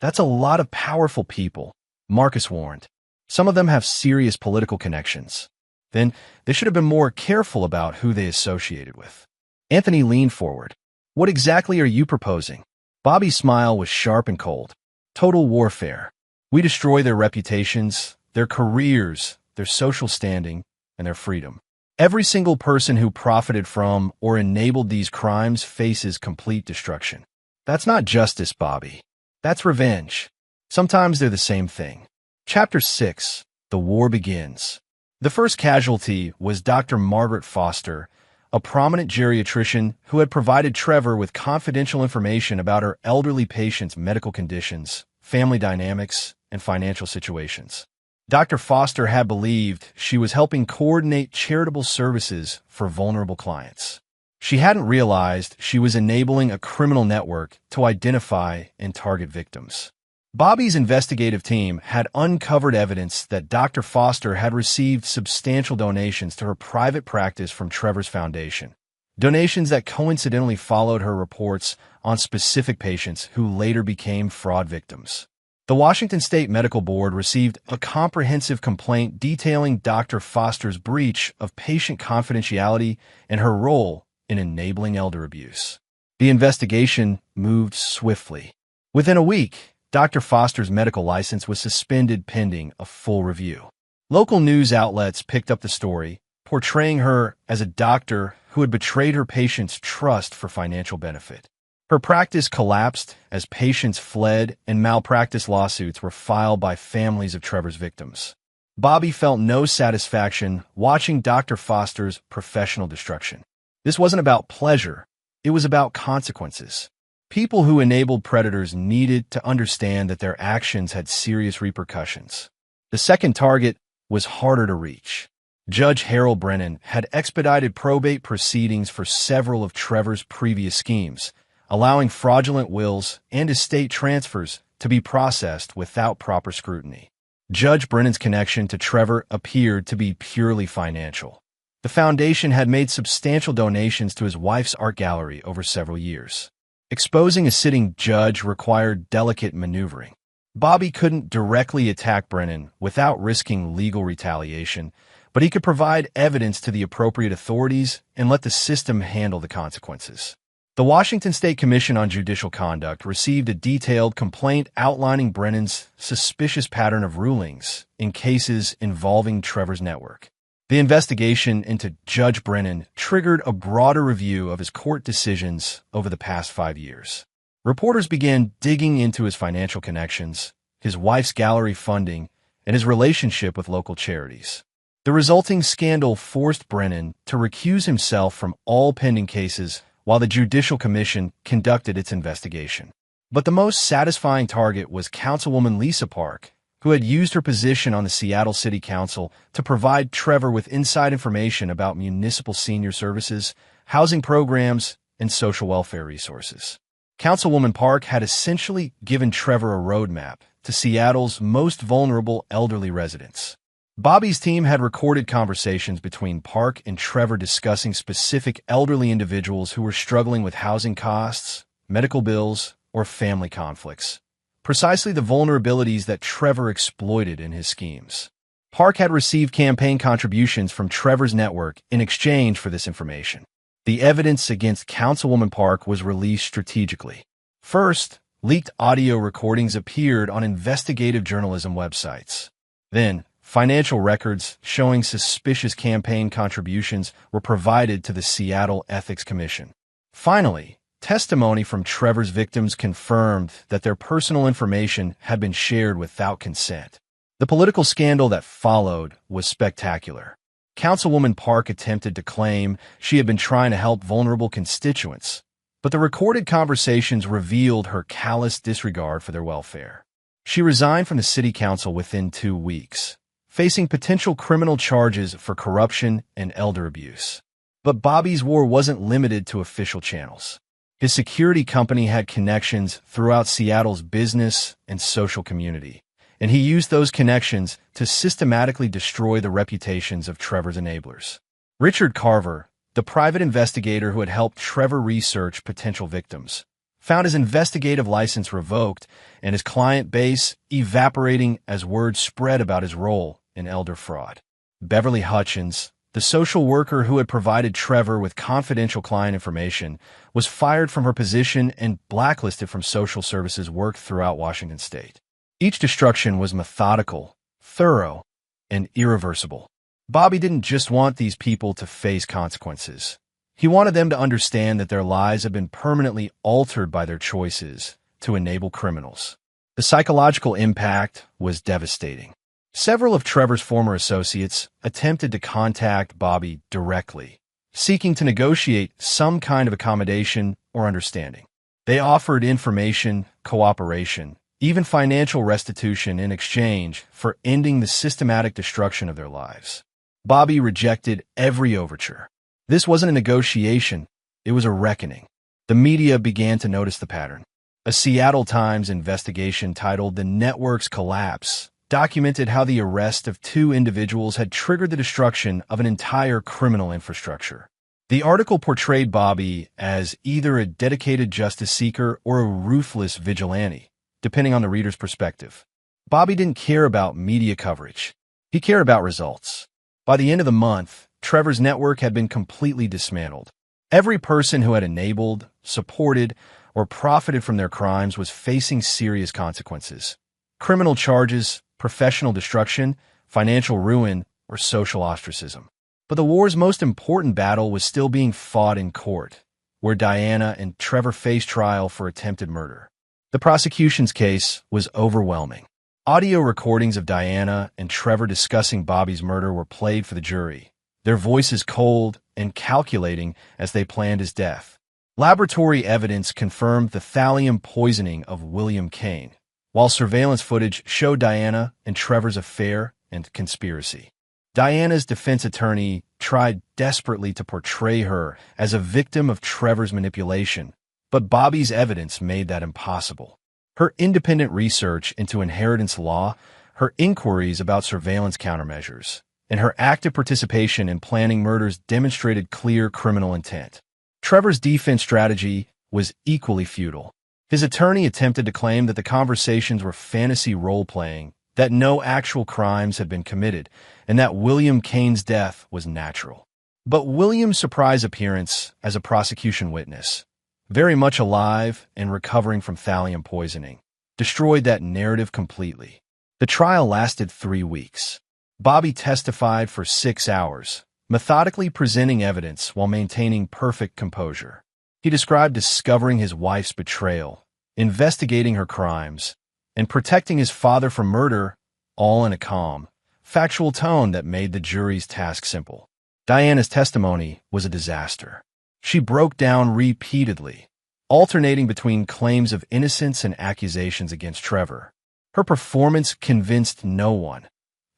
That's a lot of powerful people, Marcus warned. Some of them have serious political connections. Then they should have been more careful about who they associated with. Anthony leaned forward. What exactly are you proposing? Bobby's smile was sharp and cold. Total warfare. We destroy their reputations, their careers, their social standing, and their freedom. Every single person who profited from or enabled these crimes faces complete destruction. That's not justice, Bobby. That's revenge. Sometimes they're the same thing. Chapter 6. The War Begins. The first casualty was Dr. Margaret Foster, a prominent geriatrician who had provided Trevor with confidential information about her elderly patient's medical conditions, family dynamics, and financial situations. Dr. Foster had believed she was helping coordinate charitable services for vulnerable clients. She hadn't realized she was enabling a criminal network to identify and target victims. Bobby's investigative team had uncovered evidence that Dr. Foster had received substantial donations to her private practice from Trevor's foundation, donations that coincidentally followed her reports on specific patients who later became fraud victims. The Washington State Medical Board received a comprehensive complaint detailing Dr. Foster's breach of patient confidentiality and her role in enabling elder abuse. The investigation moved swiftly. Within a week, Dr. Foster's medical license was suspended pending a full review. Local news outlets picked up the story, portraying her as a doctor who had betrayed her patients' trust for financial benefit. Her practice collapsed as patients fled and malpractice lawsuits were filed by families of Trevor's victims. Bobby felt no satisfaction watching Dr. Foster's professional destruction. This wasn't about pleasure, it was about consequences. People who enabled predators needed to understand that their actions had serious repercussions. The second target was harder to reach. Judge Harold Brennan had expedited probate proceedings for several of Trevor's previous schemes, allowing fraudulent wills and estate transfers to be processed without proper scrutiny. Judge Brennan's connection to Trevor appeared to be purely financial. The foundation had made substantial donations to his wife's art gallery over several years. Exposing a sitting judge required delicate maneuvering. Bobby couldn't directly attack Brennan without risking legal retaliation, but he could provide evidence to the appropriate authorities and let the system handle the consequences. The Washington State Commission on Judicial Conduct received a detailed complaint outlining Brennan's suspicious pattern of rulings in cases involving Trevor's network. The investigation into Judge Brennan triggered a broader review of his court decisions over the past 5 years. Reporters began digging into his financial connections, his wife's gallery funding, and his relationship with local charities. The resulting scandal forced Brennan to recuse himself from all pending cases while the Judicial Commission conducted its investigation. But the most satisfying target was Councilwoman Lisa Park, who had used her position on the Seattle City Council to provide Trevor with inside information about municipal senior services, housing programs, and social welfare resources. Councilwoman Park had essentially given Trevor a roadmap to Seattle's most vulnerable elderly residents. Bobby's team had recorded conversations between Park and Trevor discussing specific elderly individuals who were struggling with housing costs, medical bills, or family conflicts. Precisely the vulnerabilities that Trevor exploited in his schemes. Park had received campaign contributions from Trevor's network in exchange for this information. The evidence against Councilwoman Park was released strategically. First, leaked audio recordings appeared on investigative journalism websites. Then, financial records showing suspicious campaign contributions were provided to the Seattle Ethics Commission. Finally, testimony from Trevor's victims confirmed that their personal information had been shared without consent. The political scandal that followed was spectacular. Councilwoman Park attempted to claim she had been trying to help vulnerable constituents, but the recorded conversations revealed her callous disregard for their welfare. She resigned from the city council within 2 weeks, facing potential criminal charges for corruption and elder abuse. But Bobby's war wasn't limited to official channels. His security company had connections throughout Seattle's business and social community, and he used those connections to systematically destroy the reputations of Trevor's enablers. Richard Carver, the private investigator who had helped Trevor research potential victims, found his investigative license revoked and his client base evaporating as word spread about his role in elder fraud. Beverly Hutchins, the social worker who had provided Trevor with confidential client information, was fired from her position and blacklisted from social services work throughout Washington state. Each destruction was methodical, thorough, and irreversible. Bobby didn't just want these people to face consequences. He wanted them to understand that their lives had been permanently altered by their choices to enable criminals. The psychological impact was devastating. Several of Trevor's former associates attempted to contact Bobby directly, seeking to negotiate some kind of accommodation or understanding. They offered information, cooperation, even financial restitution in exchange for ending the systematic destruction of their lives. Bobby rejected every overture. This wasn't a negotiation, it was a reckoning. The media began to notice the pattern. A Seattle Times investigation titled "The Network's Collapse" documented how the arrest of two individuals had triggered the destruction of an entire criminal infrastructure. The article portrayed Bobby as either a dedicated justice seeker or a ruthless vigilante, depending on the reader's perspective. Bobby didn't care about media coverage. He cared about results. By the end of the month, Trevor's network had been completely dismantled. Every person who had enabled, supported, or profited from their crimes was facing serious consequences. Criminal charges, professional destruction, financial ruin, or social ostracism. But the war's most important battle was still being fought in court, where Diana and Trevor faced trial for attempted murder. The prosecution's case was overwhelming. Audio recordings of Diana and Trevor discussing Bobby's murder were played for the jury, their voices cold and calculating as they planned his death. Laboratory evidence confirmed the thallium poisoning of William Kane, while surveillance footage showed Diana and Trevor's affair and conspiracy. Diana's defense attorney tried desperately to portray her as a victim of Trevor's manipulation, but Bobby's evidence made that impossible. Her independent research into inheritance law, her inquiries about surveillance countermeasures, and her active participation in planning murders demonstrated clear criminal intent. Trevor's defense strategy was equally futile. His attorney attempted to claim that the conversations were fantasy role-playing, that no actual crimes had been committed, and that William Kane's death was natural. But William's surprise appearance as a prosecution witness, very much alive and recovering from thallium poisoning, destroyed that narrative completely. The trial lasted 3 weeks. Bobby testified for 6 hours, methodically presenting evidence while maintaining perfect composure. He described discovering his wife's betrayal, investigating her crimes, and protecting his father from murder, all in a calm, factual tone that made the jury's task simple. Diana's testimony was a disaster. She broke down repeatedly, alternating between claims of innocence and accusations against Trevor. Her performance convinced no one,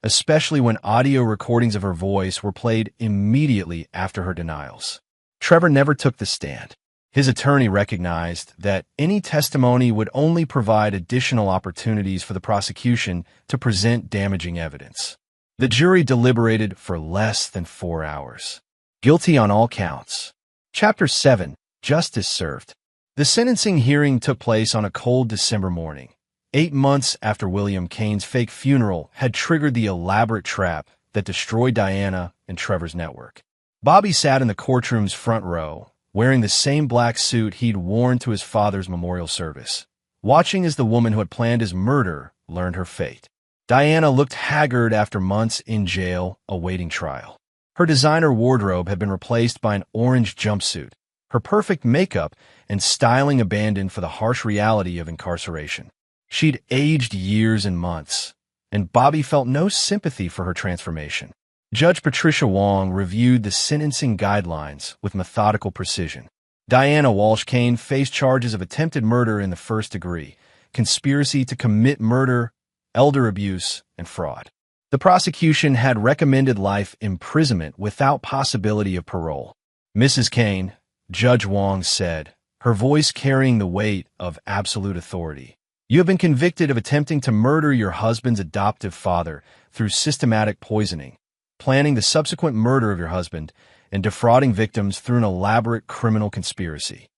especially when audio recordings of her voice were played immediately after her denials. Trevor never took the stand. His attorney recognized that any testimony would only provide additional opportunities for the prosecution to present damaging evidence. The jury deliberated for less than 4 hours. Guilty on all counts. Chapter 7. Justice Served. The sentencing hearing took place on a cold December morning, 8 months after William Kane's fake funeral had triggered the elaborate trap that destroyed Diana and Trevor's network. Bobby sat in the courtroom's front row, wearing the same black suit he'd worn to his father's memorial service, watching as the woman who had planned his murder learned her fate. Diana looked haggard after months in jail awaiting trial. Her designer wardrobe had been replaced by an orange jumpsuit, her perfect makeup and styling abandoned for the harsh reality of incarceration. She'd aged years and months, and Bobby felt no sympathy for her transformation. Judge Patricia Wong reviewed the sentencing guidelines with methodical precision. Diana Walsh Kane faced charges of attempted murder in the first degree, conspiracy to commit murder, elder abuse, and fraud. The prosecution had recommended life imprisonment without possibility of parole. Mrs. Kane, Judge Wong said, her voice carrying the weight of absolute authority, "You have been convicted of attempting to murder your husband's adoptive father through systematic poisoning, planning the subsequent murder of your husband, and defrauding victims through an elaborate criminal conspiracy."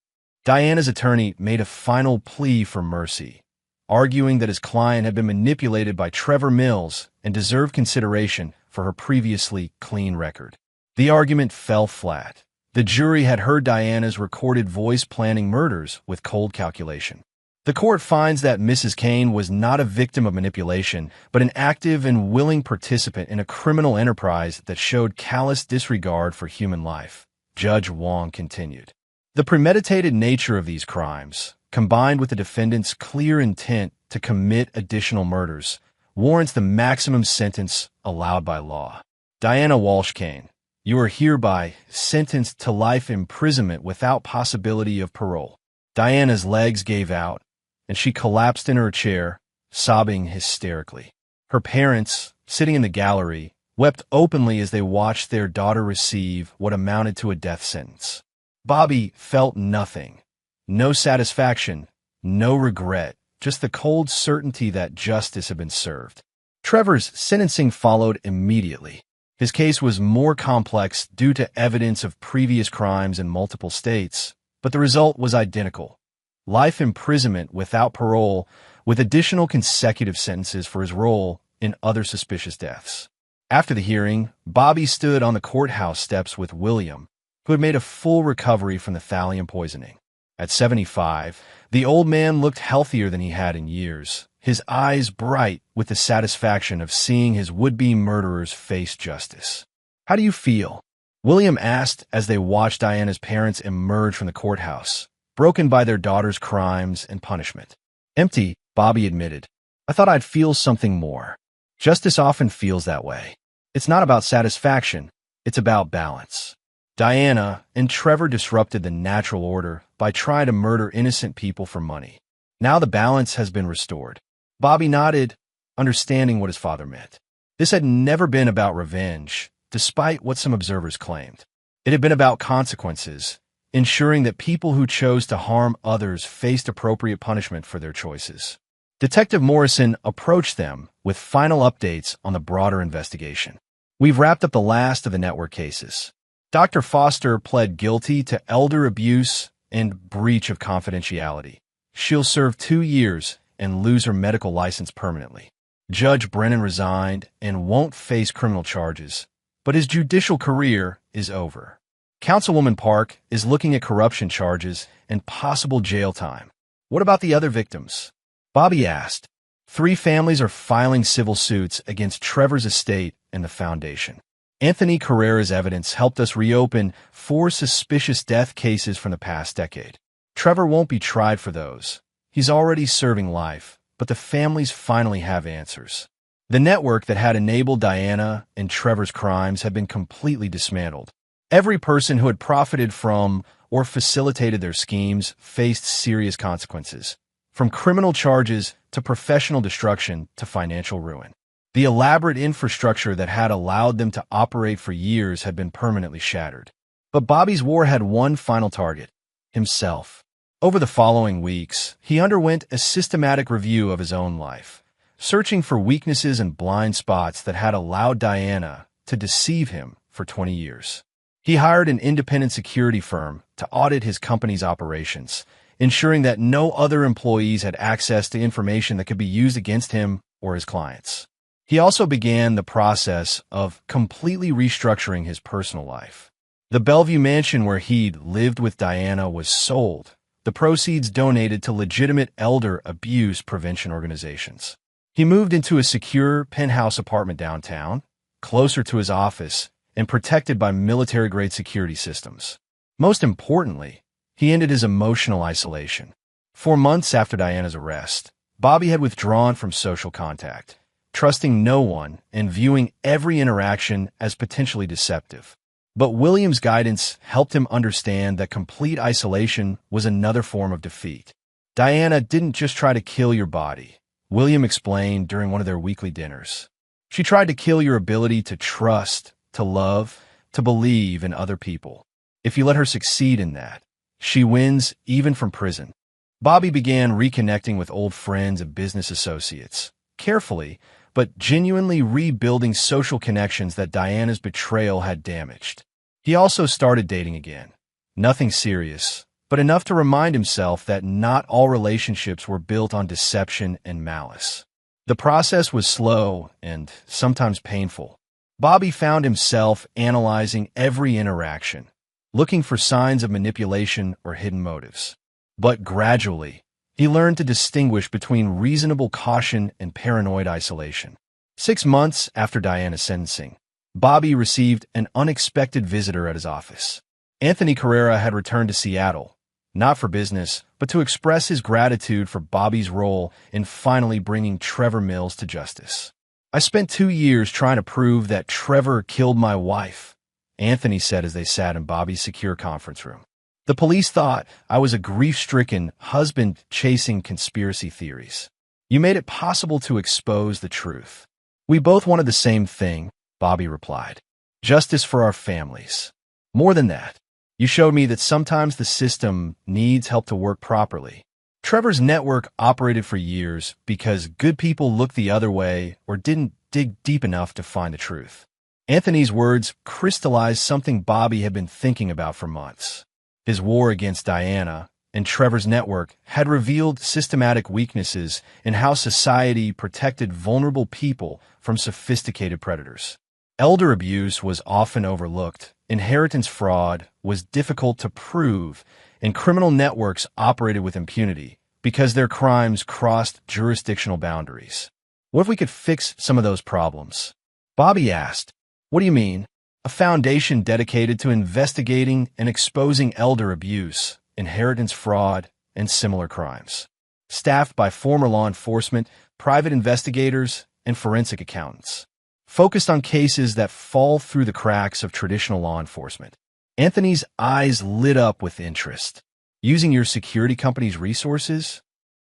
Diana's attorney made a final plea for mercy, arguing that his client had been manipulated by Trevor Mills and deserved consideration for her previously clean record. The argument fell flat. The jury had heard Diana's recorded voice planning murders with cold calculation. The court finds that Mrs. Kane was not a victim of manipulation, but an active and willing participant in a criminal enterprise that showed callous disregard for human life. Judge Wong continued. The premeditated nature of these crimes, combined with the defendant's clear intent to commit additional murders warrants the maximum sentence allowed by law. Diana Walsh Kane, you are hereby sentenced to life imprisonment without possibility of parole. Diana's legs gave out, and she collapsed in her chair, sobbing hysterically. Her parents, sitting in the gallery, wept openly as they watched their daughter receive what amounted to a death sentence. Bobby felt nothing. No satisfaction, no regret, just the cold certainty that justice had been served. Trevor's sentencing followed immediately. His case was more complex due to evidence of previous crimes in multiple states, but the result was identical. Life imprisonment without parole, with additional consecutive sentences for his role in other suspicious deaths. After the hearing, Bobby stood on the courthouse steps with William, who had made a full recovery from the thallium poisoning. At 75, the old man looked healthier than he had in years, his eyes bright with the satisfaction of seeing his would-be murderers face justice. "How do you feel?" William asked as they watched Diana's parents emerge from the courthouse, broken by their daughter's crimes and punishment. "Empty," Bobby admitted. "I thought I'd feel something more. Justice often feels that way. It's not about satisfaction, it's about balance." Diana and Trevor disrupted the natural order by trying to murder innocent people for money. Now the balance has been restored. Bobby nodded, understanding what his father meant. This had never been about revenge, despite what some observers claimed. It had been about consequences, ensuring that people who chose to harm others faced appropriate punishment for their choices. Detective Morrison approached them with final updates on the broader investigation. "We've wrapped up the last of the network cases. Dr. Foster pled guilty to elder abuse and breach of confidentiality. She'll serve 2 years and lose her medical license permanently. Judge Brennan resigned and won't face criminal charges, but his judicial career is over. Councilwoman Park is looking at corruption charges and possible jail time. What about the other victims?" Bobby asked. 3 families are filing civil suits against Trevor's estate and the foundation. Anthony Carrera's evidence helped us reopen 4 suspicious death cases from the past decade. Trevor won't be tried for those. He's already serving life, but the families finally have answers. The network that had enabled Diana and Trevor's crimes had been completely dismantled. Every person who had profited from or facilitated their schemes faced serious consequences, from criminal charges to professional destruction to financial ruin. The elaborate infrastructure that had allowed them to operate for years had been permanently shattered. But Bobby's war had one final target: himself. Over the following weeks, he underwent a systematic review of his own life, searching for weaknesses and blind spots that had allowed Diana to deceive him for 20 years. He hired an independent security firm to audit his company's operations, ensuring that no other employees had access to information that could be used against him or his clients. He also began the process of completely restructuring his personal life. The Bellevue mansion where he'd lived with Diana was sold, the proceeds donated to legitimate elder abuse prevention organizations. He moved into a secure penthouse apartment downtown, closer to his office, and protected by military-grade security systems. Most importantly, he ended his emotional isolation. 4 months after Diana's arrest, Bobby had withdrawn from social contact, trusting no one and viewing every interaction as potentially deceptive. But William's guidance helped him understand that complete isolation was another form of defeat. Diana didn't just try to kill your body, William explained during one of their weekly dinners. She tried to kill your ability to trust, to love, to believe in other people. If you let her succeed in that, she wins even from prison. Bobby began reconnecting with old friends and business associates, carefully, but genuinely rebuilding social connections that Diana's betrayal had damaged. He also started dating again. Nothing serious, but enough to remind himself that not all relationships were built on deception and malice. The process was slow and sometimes painful. Bobby found himself analyzing every interaction, looking for signs of manipulation or hidden motives. But gradually, he learned to distinguish between reasonable caution and paranoid isolation. 6 months after Diana's sentencing, Bobby received an unexpected visitor at his office. Anthony Carrera had returned to Seattle, not for business, but to express his gratitude for Bobby's role in finally bringing Trevor Mills to justice. "I spent 2 years trying to prove that Trevor killed my wife," Anthony said as they sat in Bobby's secure conference room. "The police thought I was a grief-stricken husband chasing conspiracy theories. You made it possible to expose the truth." "We both wanted the same thing," Bobby replied. "Justice for our families. More than that, you showed me that sometimes the system needs help to work properly." Trevor's network operated for years because good people looked the other way or didn't dig deep enough to find the truth. Anthony's words crystallized something Bobby had been thinking about for months. His war against Diana and Trevor's network had revealed systematic weaknesses in how society protected vulnerable people from sophisticated predators. Elder abuse was often overlooked, inheritance fraud was difficult to prove, and criminal networks operated with impunity because their crimes crossed jurisdictional boundaries. "What if we could fix some of those problems?" Bobby asked. "What do you mean?" "A foundation dedicated to investigating and exposing elder abuse, inheritance fraud, and similar crimes. Staffed by former law enforcement, private investigators, and forensic accountants. Focused on cases that fall through the cracks of traditional law enforcement." Anthony's eyes lit up with interest. "Using your security company's resources?"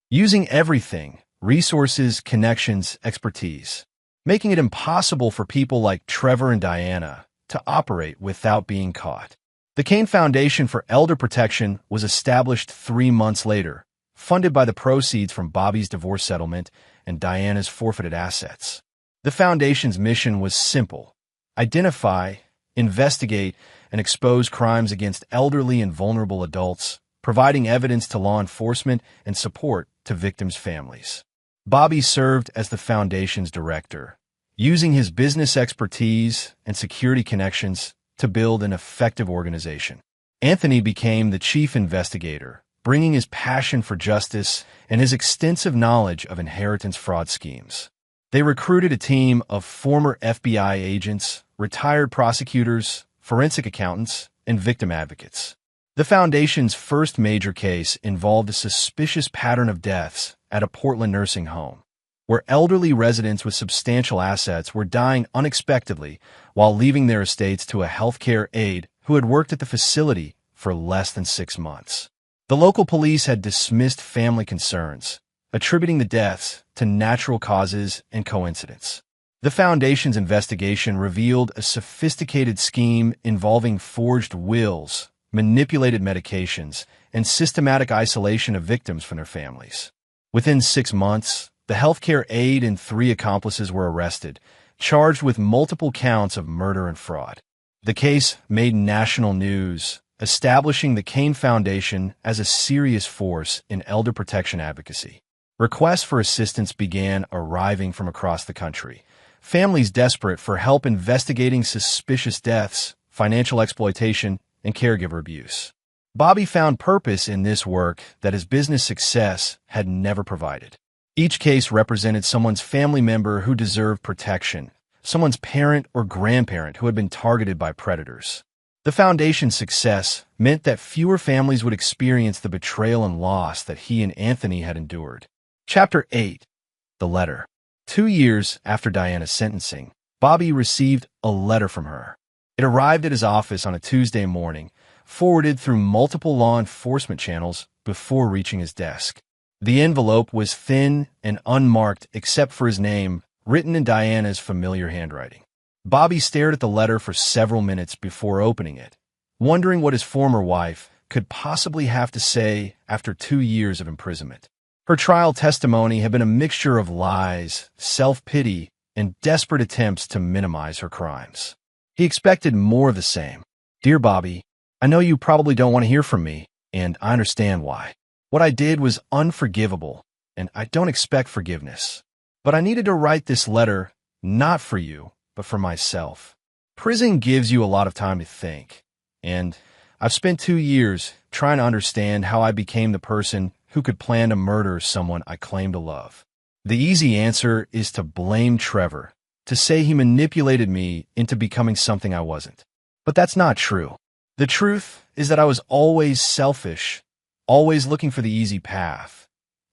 "Using everything: resources, connections, expertise. Making it impossible for people like Trevor and Diana to operate without being caught." The Kane Foundation for Elder Protection was established 3 months later, funded by the proceeds from Bobby's divorce settlement and Diana's forfeited assets. The foundation's mission was simple: identify, investigate, and expose crimes against elderly and vulnerable adults, providing evidence to law enforcement and support to victims' families. Bobby served as the foundation's director, using his business expertise and security connections to build an effective organization. Anthony became the chief investigator, bringing his passion for justice and his extensive knowledge of inheritance fraud schemes. They recruited a team of former FBI agents, retired prosecutors, forensic accountants, and victim advocates. The Foundation's first major case involved a suspicious pattern of deaths at a Portland nursing home, where elderly residents with substantial assets were dying unexpectedly while leaving their estates to a healthcare aide who had worked at the facility for less than 6 months. The local police had dismissed family concerns, attributing the deaths to natural causes and coincidence. The Foundation's investigation revealed a sophisticated scheme involving forged wills, manipulated medications, and systematic isolation of victims from their families. Within 6 months, the healthcare aide and 3 accomplices were arrested, charged with multiple counts of murder and fraud. The case made national news, establishing the Kane Foundation as a serious force in elder protection advocacy. Requests for assistance began arriving from across the country. Families desperate for help investigating suspicious deaths, financial exploitation, and caregiver abuse. Bobby found purpose in this work that his business success had never provided. Each case represented someone's family member who deserved protection, someone's parent or grandparent who had been targeted by predators. The Foundation's success meant that fewer families would experience the betrayal and loss that he and Anthony had endured. Chapter 8. The Letter. 2 years after Diana's sentencing, Bobby received a letter from her. It arrived at his office on a Tuesday morning, forwarded through multiple law enforcement channels before reaching his desk. The envelope was thin and unmarked except for his name, written in Diana's familiar handwriting. Bobby stared at the letter for several minutes before opening it, wondering what his former wife could possibly have to say after 2 years of imprisonment. Her trial testimony had been a mixture of lies, self-pity, and desperate attempts to minimize her crimes. He expected more of the same. "Dear Bobby, I know you probably don't want to hear from me, and I understand why. What I did was unforgivable, and I don't expect forgiveness. But I needed to write this letter, not for you, but for myself. Prison gives you a lot of time to think, and I've spent 2 years trying to understand how I became the person who could plan to murder someone I claim to love. The easy answer is to blame Trevor, to say he manipulated me into becoming something I wasn't. But that's not true. The truth is that I was always selfish, always looking for the easy path,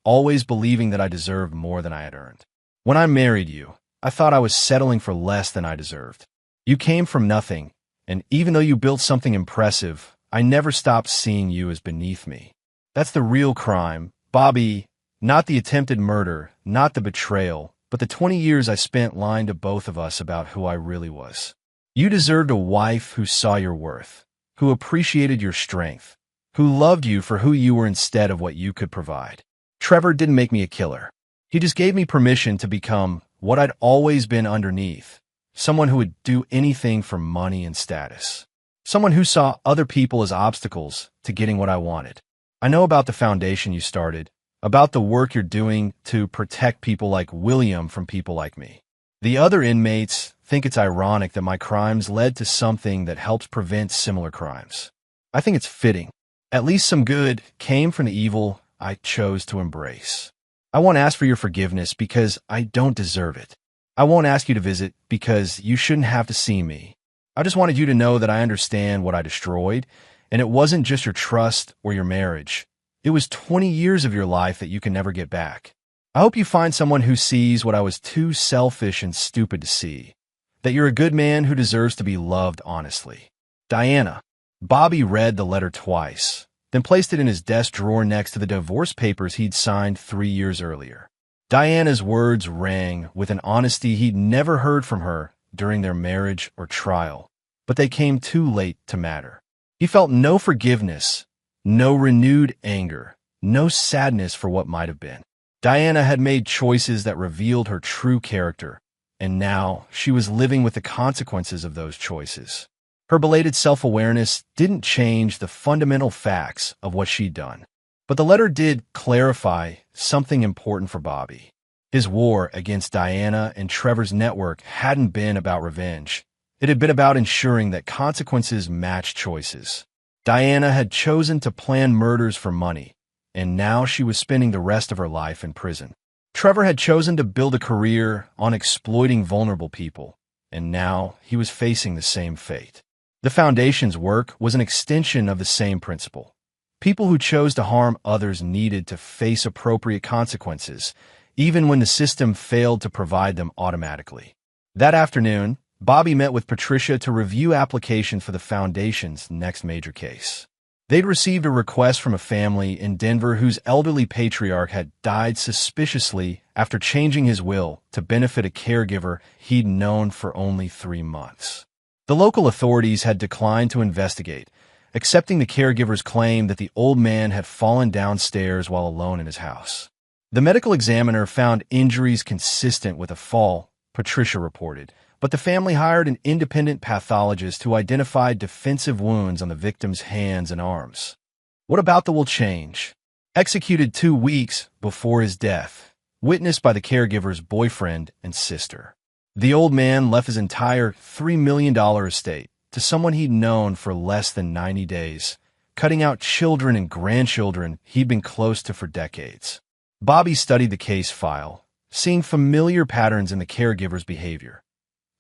always believing that I deserved more than I had earned. When I married you, I thought I was settling for less than I deserved. You came from nothing, and even though you built something impressive, I never stopped seeing you as beneath me. That's the real crime, Bobby, not the attempted murder, not the betrayal, but the 20 years I spent lying to both of us about who I really was. You deserved a wife who saw your worth, who appreciated your strength, who loved you for who you were instead of what you could provide. Trevor didn't make me a killer. He just gave me permission to become what I'd always been underneath, someone who would do anything for money and status. Someone who saw other people as obstacles to getting what I wanted. I know about the foundation you started, about the work you're doing to protect people like William from people like me. The other inmates think it's ironic that my crimes led to something that helps prevent similar crimes. I think it's fitting. At least some good came from the evil I chose to embrace. I won't ask for your forgiveness because I don't deserve it. I won't ask you to visit because you shouldn't have to see me. I just wanted you to know that I understand what I destroyed, and it wasn't just your trust or your marriage. It was 20 years of your life that you can never get back. I hope you find someone who sees what I was too selfish and stupid to see. That you're a good man who deserves to be loved honestly. Diana. Bobby read the letter twice, then placed it in his desk drawer next to the divorce papers he'd signed 3 years earlier. Diana's words rang with an honesty he'd never heard from her during their marriage or trial, but they came too late to matter. He felt no forgiveness, no renewed anger, no sadness for what might have been. Diana had made choices that revealed her true character, and now she was living with the consequences of those choices. Her belated self-awareness didn't change the fundamental facts of what she'd done. But the letter did clarify something important for Bobby. His war against Diana and Trevor's network hadn't been about revenge. It had been about ensuring that consequences matched choices. Diana had chosen to plan murders for money, and now she was spending the rest of her life in prison. Trevor had chosen to build a career on exploiting vulnerable people, and now he was facing the same fate. The Foundation's work was an extension of the same principle. People who chose to harm others needed to face appropriate consequences, even when the system failed to provide them automatically. That afternoon, Bobby met with Patricia to review applications for the Foundation's next major case. They'd received a request from a family in Denver whose elderly patriarch had died suspiciously after changing his will to benefit a caregiver he'd known for only 3 months. The local authorities had declined to investigate, accepting the caregiver's claim that the old man had fallen downstairs while alone in his house. The medical examiner found injuries consistent with a fall, Patricia reported, but the family hired an independent pathologist who identified defensive wounds on the victim's hands and arms. What about the will change? Executed 2 weeks before his death, witnessed by the caregiver's boyfriend and sister. The old man left his entire $3 million estate to someone he'd known for less than 90 days, cutting out children and grandchildren he'd been close to for decades. Bobby studied the case file, seeing familiar patterns in the caregiver's behavior.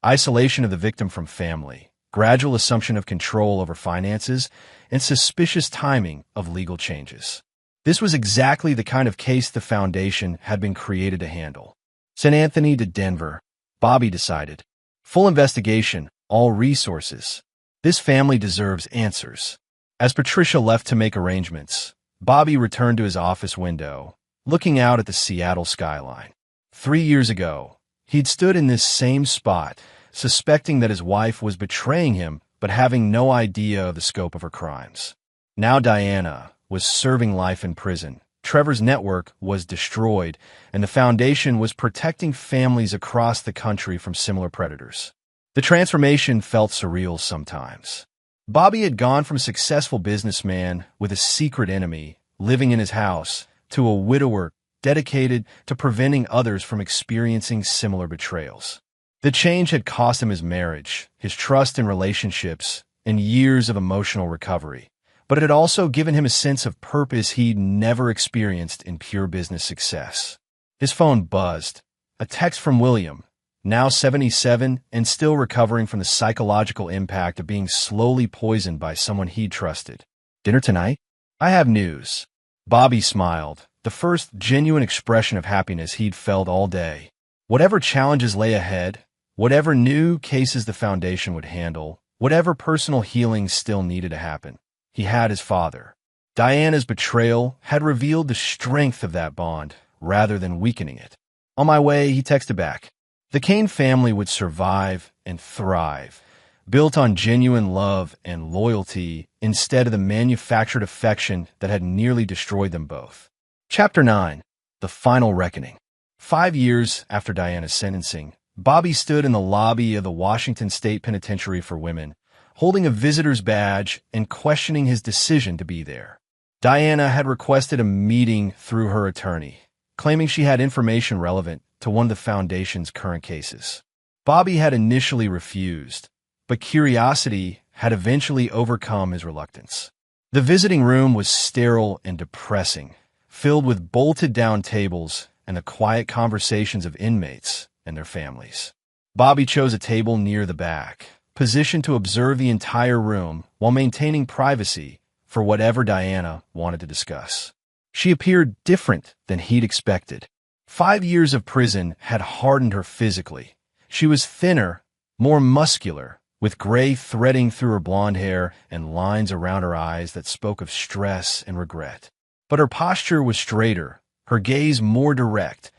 Isolation of the victim from family, gradual assumption of control over finances, and suspicious timing of legal changes. This was exactly the kind of case the Foundation had been created to handle. St. Anthony to Denver, Bobby decided. Full investigation, all resources. This family deserves answers. As Patricia left to make arrangements, Bobby returned to his office window, looking out at the Seattle skyline. 3 years ago, he'd stood in this same spot, suspecting that his wife was betraying him, but having no idea of the scope of her crimes. Now Diana was serving life in prison. Trevor's network was destroyed, and the Foundation was protecting families across the country from similar predators. The transformation felt surreal sometimes. Bobby had gone from a successful businessman with a secret enemy living in his house to a widower dedicated to preventing others from experiencing similar betrayals. The change had cost him his marriage, his trust in relationships, and years of emotional recovery. But it had also given him a sense of purpose he'd never experienced in pure business success. His phone buzzed. A text from William, now 77 and still recovering from the psychological impact of being slowly poisoned by someone he trusted. "Dinner tonight? I have news. Bobby smiled, the first genuine expression of happiness he'd felt all day. Whatever challenges lay ahead, whatever new cases the Foundation would handle, whatever personal healing still needed to happen, he had his father. Diana's betrayal had revealed the strength of that bond rather than weakening it. On my way, he texted back. The Kane family would survive and thrive, built on genuine love and loyalty instead of the manufactured affection that had nearly destroyed them both. Chapter 9. The Final Reckoning. 5 years after Diana's sentencing, Bobby stood in the lobby of the Washington State Penitentiary for Women, holding a visitor's badge and questioning his decision to be there. Diana had requested a meeting through her attorney, claiming she had information relevant to one of the Foundation's current cases. Bobby had initially refused, but curiosity had eventually overcome his reluctance. The visiting room was sterile and depressing, filled with bolted-down tables and the quiet conversations of inmates and their families. Bobby chose a table near the back, positioned to observe the entire room while maintaining privacy for whatever Diana wanted to discuss. She appeared different than he'd expected. 5 years of prison had hardened her physically. She was thinner, more muscular, with gray threading through her blonde hair and lines around her eyes that spoke of stress and regret. But her posture was straighter, her gaze more direct,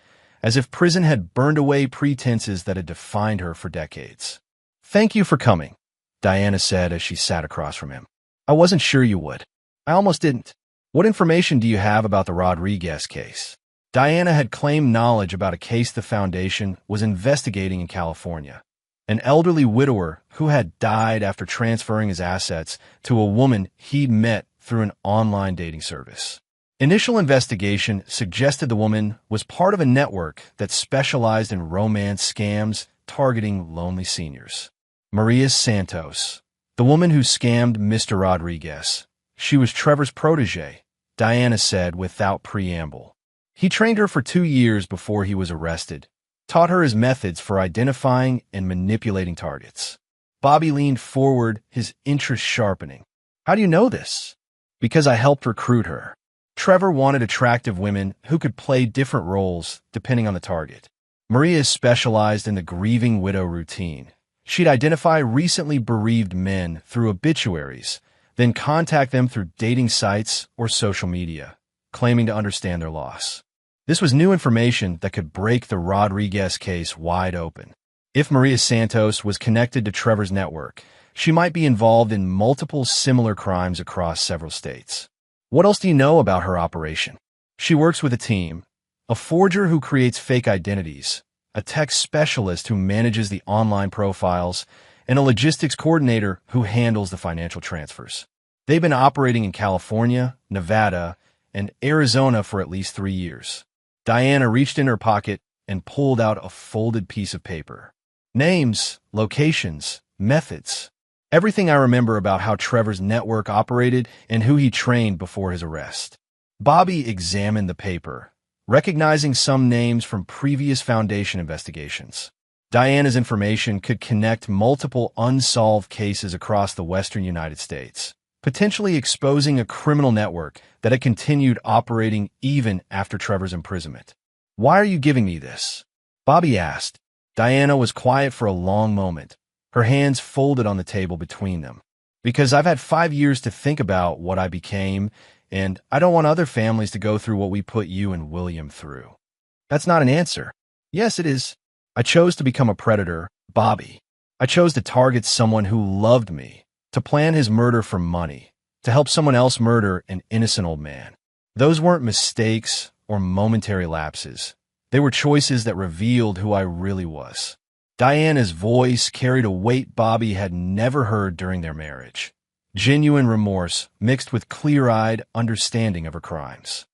as if prison had burned away pretenses that had defined her for decades. "Thank you for coming," Diana said as she sat across from him. "I wasn't sure you would. I almost didn't. What information do you have about the Rodriguez case?" Diana had claimed knowledge about a case the Foundation was investigating in California. An elderly widower who had died after transferring his assets to a woman he'd met through an online dating service. Initial investigation suggested the woman was part of a network that specialized in romance scams targeting lonely seniors. Maria Santos, the woman who scammed Mr. Rodriguez. She was Trevor's protege, Diana said without preamble. He trained her for 2 years before he was arrested, taught her his methods for identifying and manipulating targets. Bobby leaned forward, his interest sharpening. "How do you know this?" "Because I helped recruit her." Trevor wanted attractive women who could play different roles depending on the target. Maria specialized in the grieving widow routine. She'd identify recently bereaved men through obituaries, then contact them through dating sites or social media, claiming to understand their loss. This was new information that could break the Rodriguez case wide open. If Maria Santos was connected to Trevor's network, she might be involved in multiple similar crimes across several states. "What else do you know about her operation?" "She works with a team, a forger who creates fake identities, a tech specialist who manages the online profiles, and a logistics coordinator who handles the financial transfers. They've been operating in California, Nevada, and Arizona for at least 3 years. Diana reached in her pocket and pulled out a folded piece of paper. Names, locations, methods. Everything I remember about how Trevor's network operated and who he trained before his arrest. Bobby examined the paper, recognizing some names from previous Foundation investigations. Diana's information could connect multiple unsolved cases across the western United States, potentially exposing a criminal network that had continued operating even after Trevor's imprisonment. "Why are you giving me this?" Bobby asked. Diana was quiet for a long moment, her hands folded on the table between them. "Because I've had 5 years to think about what I became, and I don't want other families to go through what we put you and William through." "That's not an answer." "Yes, it is. I chose to become a predator, Bobby. I chose to target someone who loved me, to plan his murder for money, to help someone else murder an innocent old man. Those weren't mistakes or momentary lapses. They were choices that revealed who I really was." Diana's voice carried a weight Bobby had never heard during their marriage. Genuine remorse mixed with clear-eyed understanding of her crimes.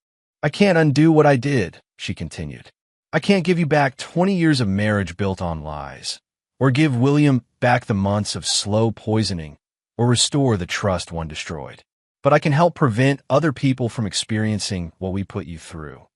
"I can't undo what I did," she continued. "I can't give you back 20 years of marriage built on lies, or give William back the months of slow poisoning, or restore the trust one destroyed. But I can help prevent other people from experiencing what we put you through."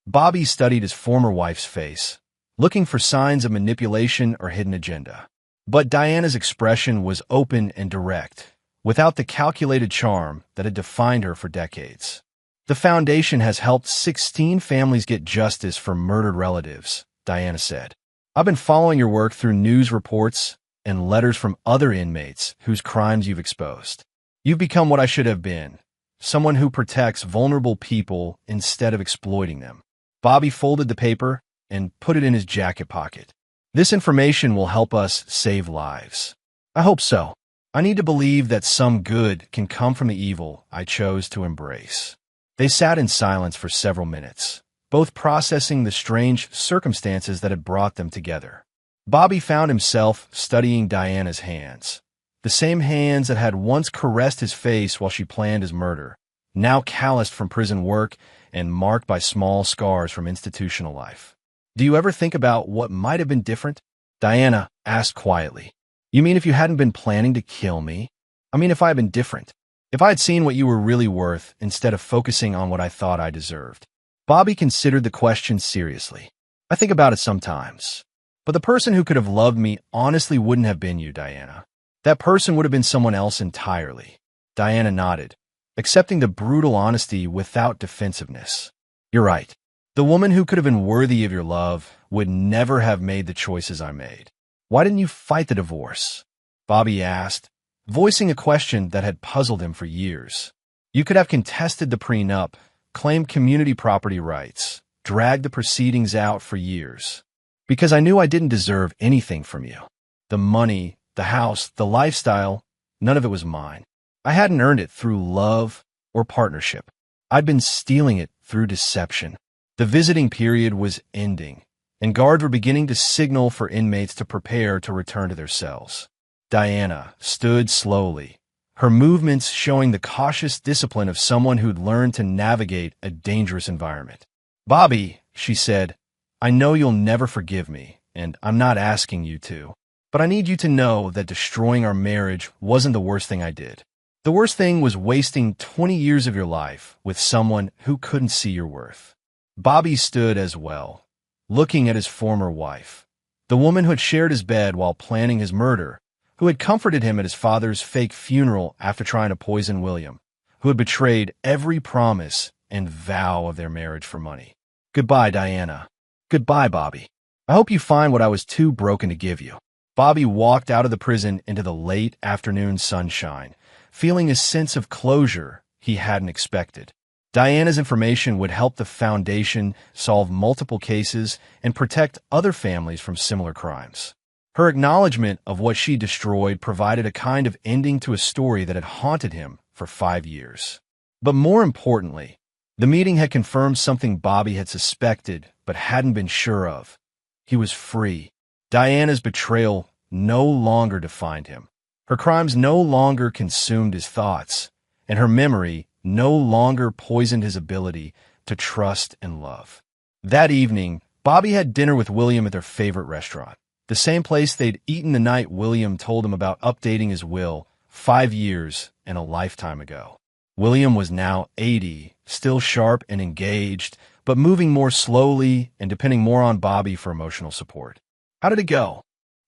Bobby studied his former wife's face, looking for signs of manipulation or hidden agenda. But Diana's expression was open and direct, without the calculated charm that had defined her for decades. The foundation has helped 16 families get justice for murdered relatives, Diana said. I've been following your work through news reports and letters from other inmates whose crimes you've exposed. You've become what I should have been, someone who protects vulnerable people instead of exploiting them. Bobby folded the paper and put it in his jacket pocket. This information will help us save lives. I hope so. I need to believe that some good can come from the evil I chose to embrace. They sat in silence for several minutes, both processing the strange circumstances that had brought them together. Bobby found himself studying Diana's hands, the same hands that had once caressed his face while she planned his murder, now calloused from prison work and marked by small scars from institutional life. Do you ever think about what might have been different? Diana asked quietly. You mean if you hadn't been planning to kill me? I mean if I had been different. If I had seen what you were really worth instead of focusing on what I thought I deserved. Bobby considered the question seriously. I think about it sometimes. But the person who could have loved me honestly wouldn't have been you, Diana. That person would have been someone else entirely. Diana nodded, accepting the brutal honesty without defensiveness. You're right. The woman who could have been worthy of your love would never have made the choices I made. Why didn't you fight the divorce? Bobby asked, voicing a question that had puzzled him for years. You could have contested the prenup, claimed community property rights, dragged the proceedings out for years. Because I knew I didn't deserve anything from you. The money, the house, the lifestyle, none of it was mine. I hadn't earned it through love or partnership. I'd been stealing it through deception. The visiting period was ending, and guards were beginning to signal for inmates to prepare to return to their cells. Diana stood slowly, her movements showing the cautious discipline of someone who'd learned to navigate a dangerous environment. Bobby, she said, I know you'll never forgive me, and I'm not asking you to, but I need you to know that destroying our marriage wasn't the worst thing I did. The worst thing was wasting 20 years of your life with someone who couldn't see your worth. Bobby stood as well, looking at his former wife, the woman who had shared his bed while planning his murder, who had comforted him at his father's fake funeral after trying to poison William, who had betrayed every promise and vow of their marriage for money. Goodbye, Diana. Goodbye, Bobby. I hope you find what I was too broken to give you. Bobby walked out of the prison into the late afternoon sunshine, feeling a sense of closure he hadn't expected. Diana's information would help the foundation solve multiple cases and protect other families from similar crimes. Her acknowledgement of what she destroyed provided a kind of ending to a story that had haunted him for 5 years. But more importantly, the meeting had confirmed something Bobby had suspected but hadn't been sure of. He was free. Diana's betrayal no longer defined him. Her crimes no longer consumed his thoughts, and her memory no longer poisoned his ability to trust and love. That evening, Bobby had dinner with William at their favorite restaurant, the same place they'd eaten the night William told him about updating his will 5 years and a lifetime ago. William was now 80, still sharp and engaged, but moving more slowly and depending more on Bobby for emotional support. How did it go?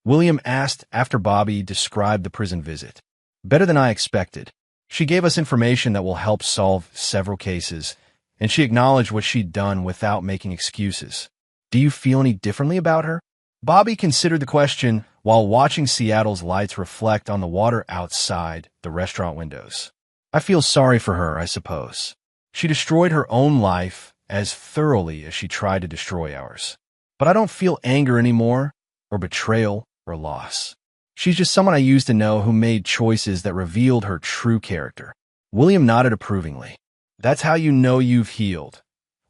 William asked after Bobby described the prison visit. Better than I expected. She gave us information that will help solve several cases, and she acknowledged what she'd done without making excuses. Do you feel any differently about her? Bobby considered the question while watching Seattle's lights reflect on the water outside the restaurant windows. I feel sorry for her, I suppose. She destroyed her own life as thoroughly as she tried to destroy ours. But I don't feel anger anymore, or betrayal, or loss. She's just someone I used to know who made choices that revealed her true character. William nodded approvingly. That's how you know you've healed.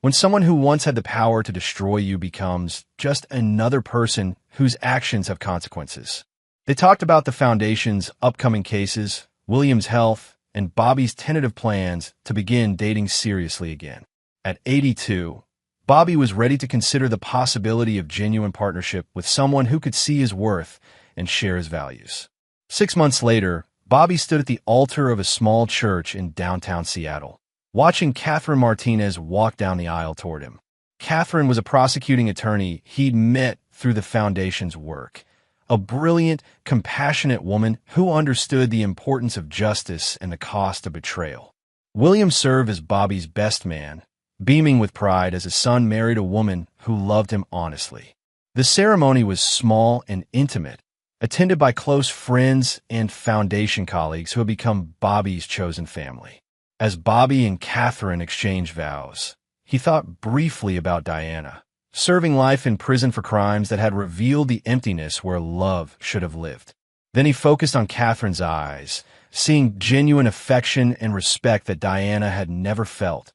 When someone who once had the power to destroy you becomes just another person whose actions have consequences. They talked about the Foundation's upcoming cases, William's health, and Bobby's tentative plans to begin dating seriously again. At 82, Bobby was ready to consider the possibility of genuine partnership with someone who could see his worth and share his values. 6 months later, Bobby stood at the altar of a small church in downtown Seattle, watching Catherine Martinez walk down the aisle toward him. Catherine was a prosecuting attorney he'd met through the Foundation's work, a brilliant, compassionate woman who understood the importance of justice and the cost of betrayal. William served as Bobby's best man, beaming with pride as his son married a woman who loved him honestly. The ceremony was small and intimate, attended by close friends and foundation colleagues who had become Bobby's chosen family. As Bobby and Catherine exchanged vows, he thought briefly about Diana, serving life in prison for crimes that had revealed the emptiness where love should have lived. Then he focused on Catherine's eyes, seeing genuine affection and respect that Diana had never felt,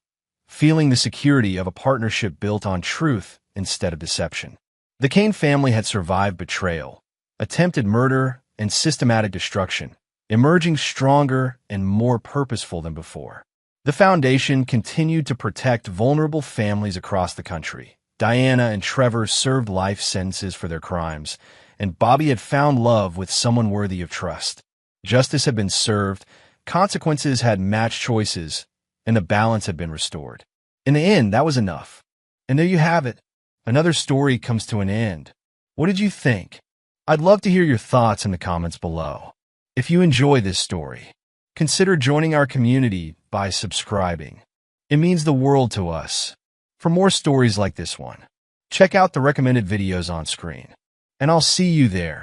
feeling the security of a partnership built on truth instead of deception. The Kane family had survived betrayal, attempted murder, and systematic destruction, emerging stronger and more purposeful than before. The foundation continued to protect vulnerable families across the country. Diana and Trevor served life sentences for their crimes, and Bobby had found love with someone worthy of trust. Justice had been served, consequences had matched choices, and the balance had been restored. In the end, that was enough. And there you have it. Another story comes to an end. What did you think? I'd love to hear your thoughts in the comments below. If you enjoy this story, consider joining our community by subscribing. It means the world to us. For more stories like this one, check out the recommended videos on screen, and I'll see you there.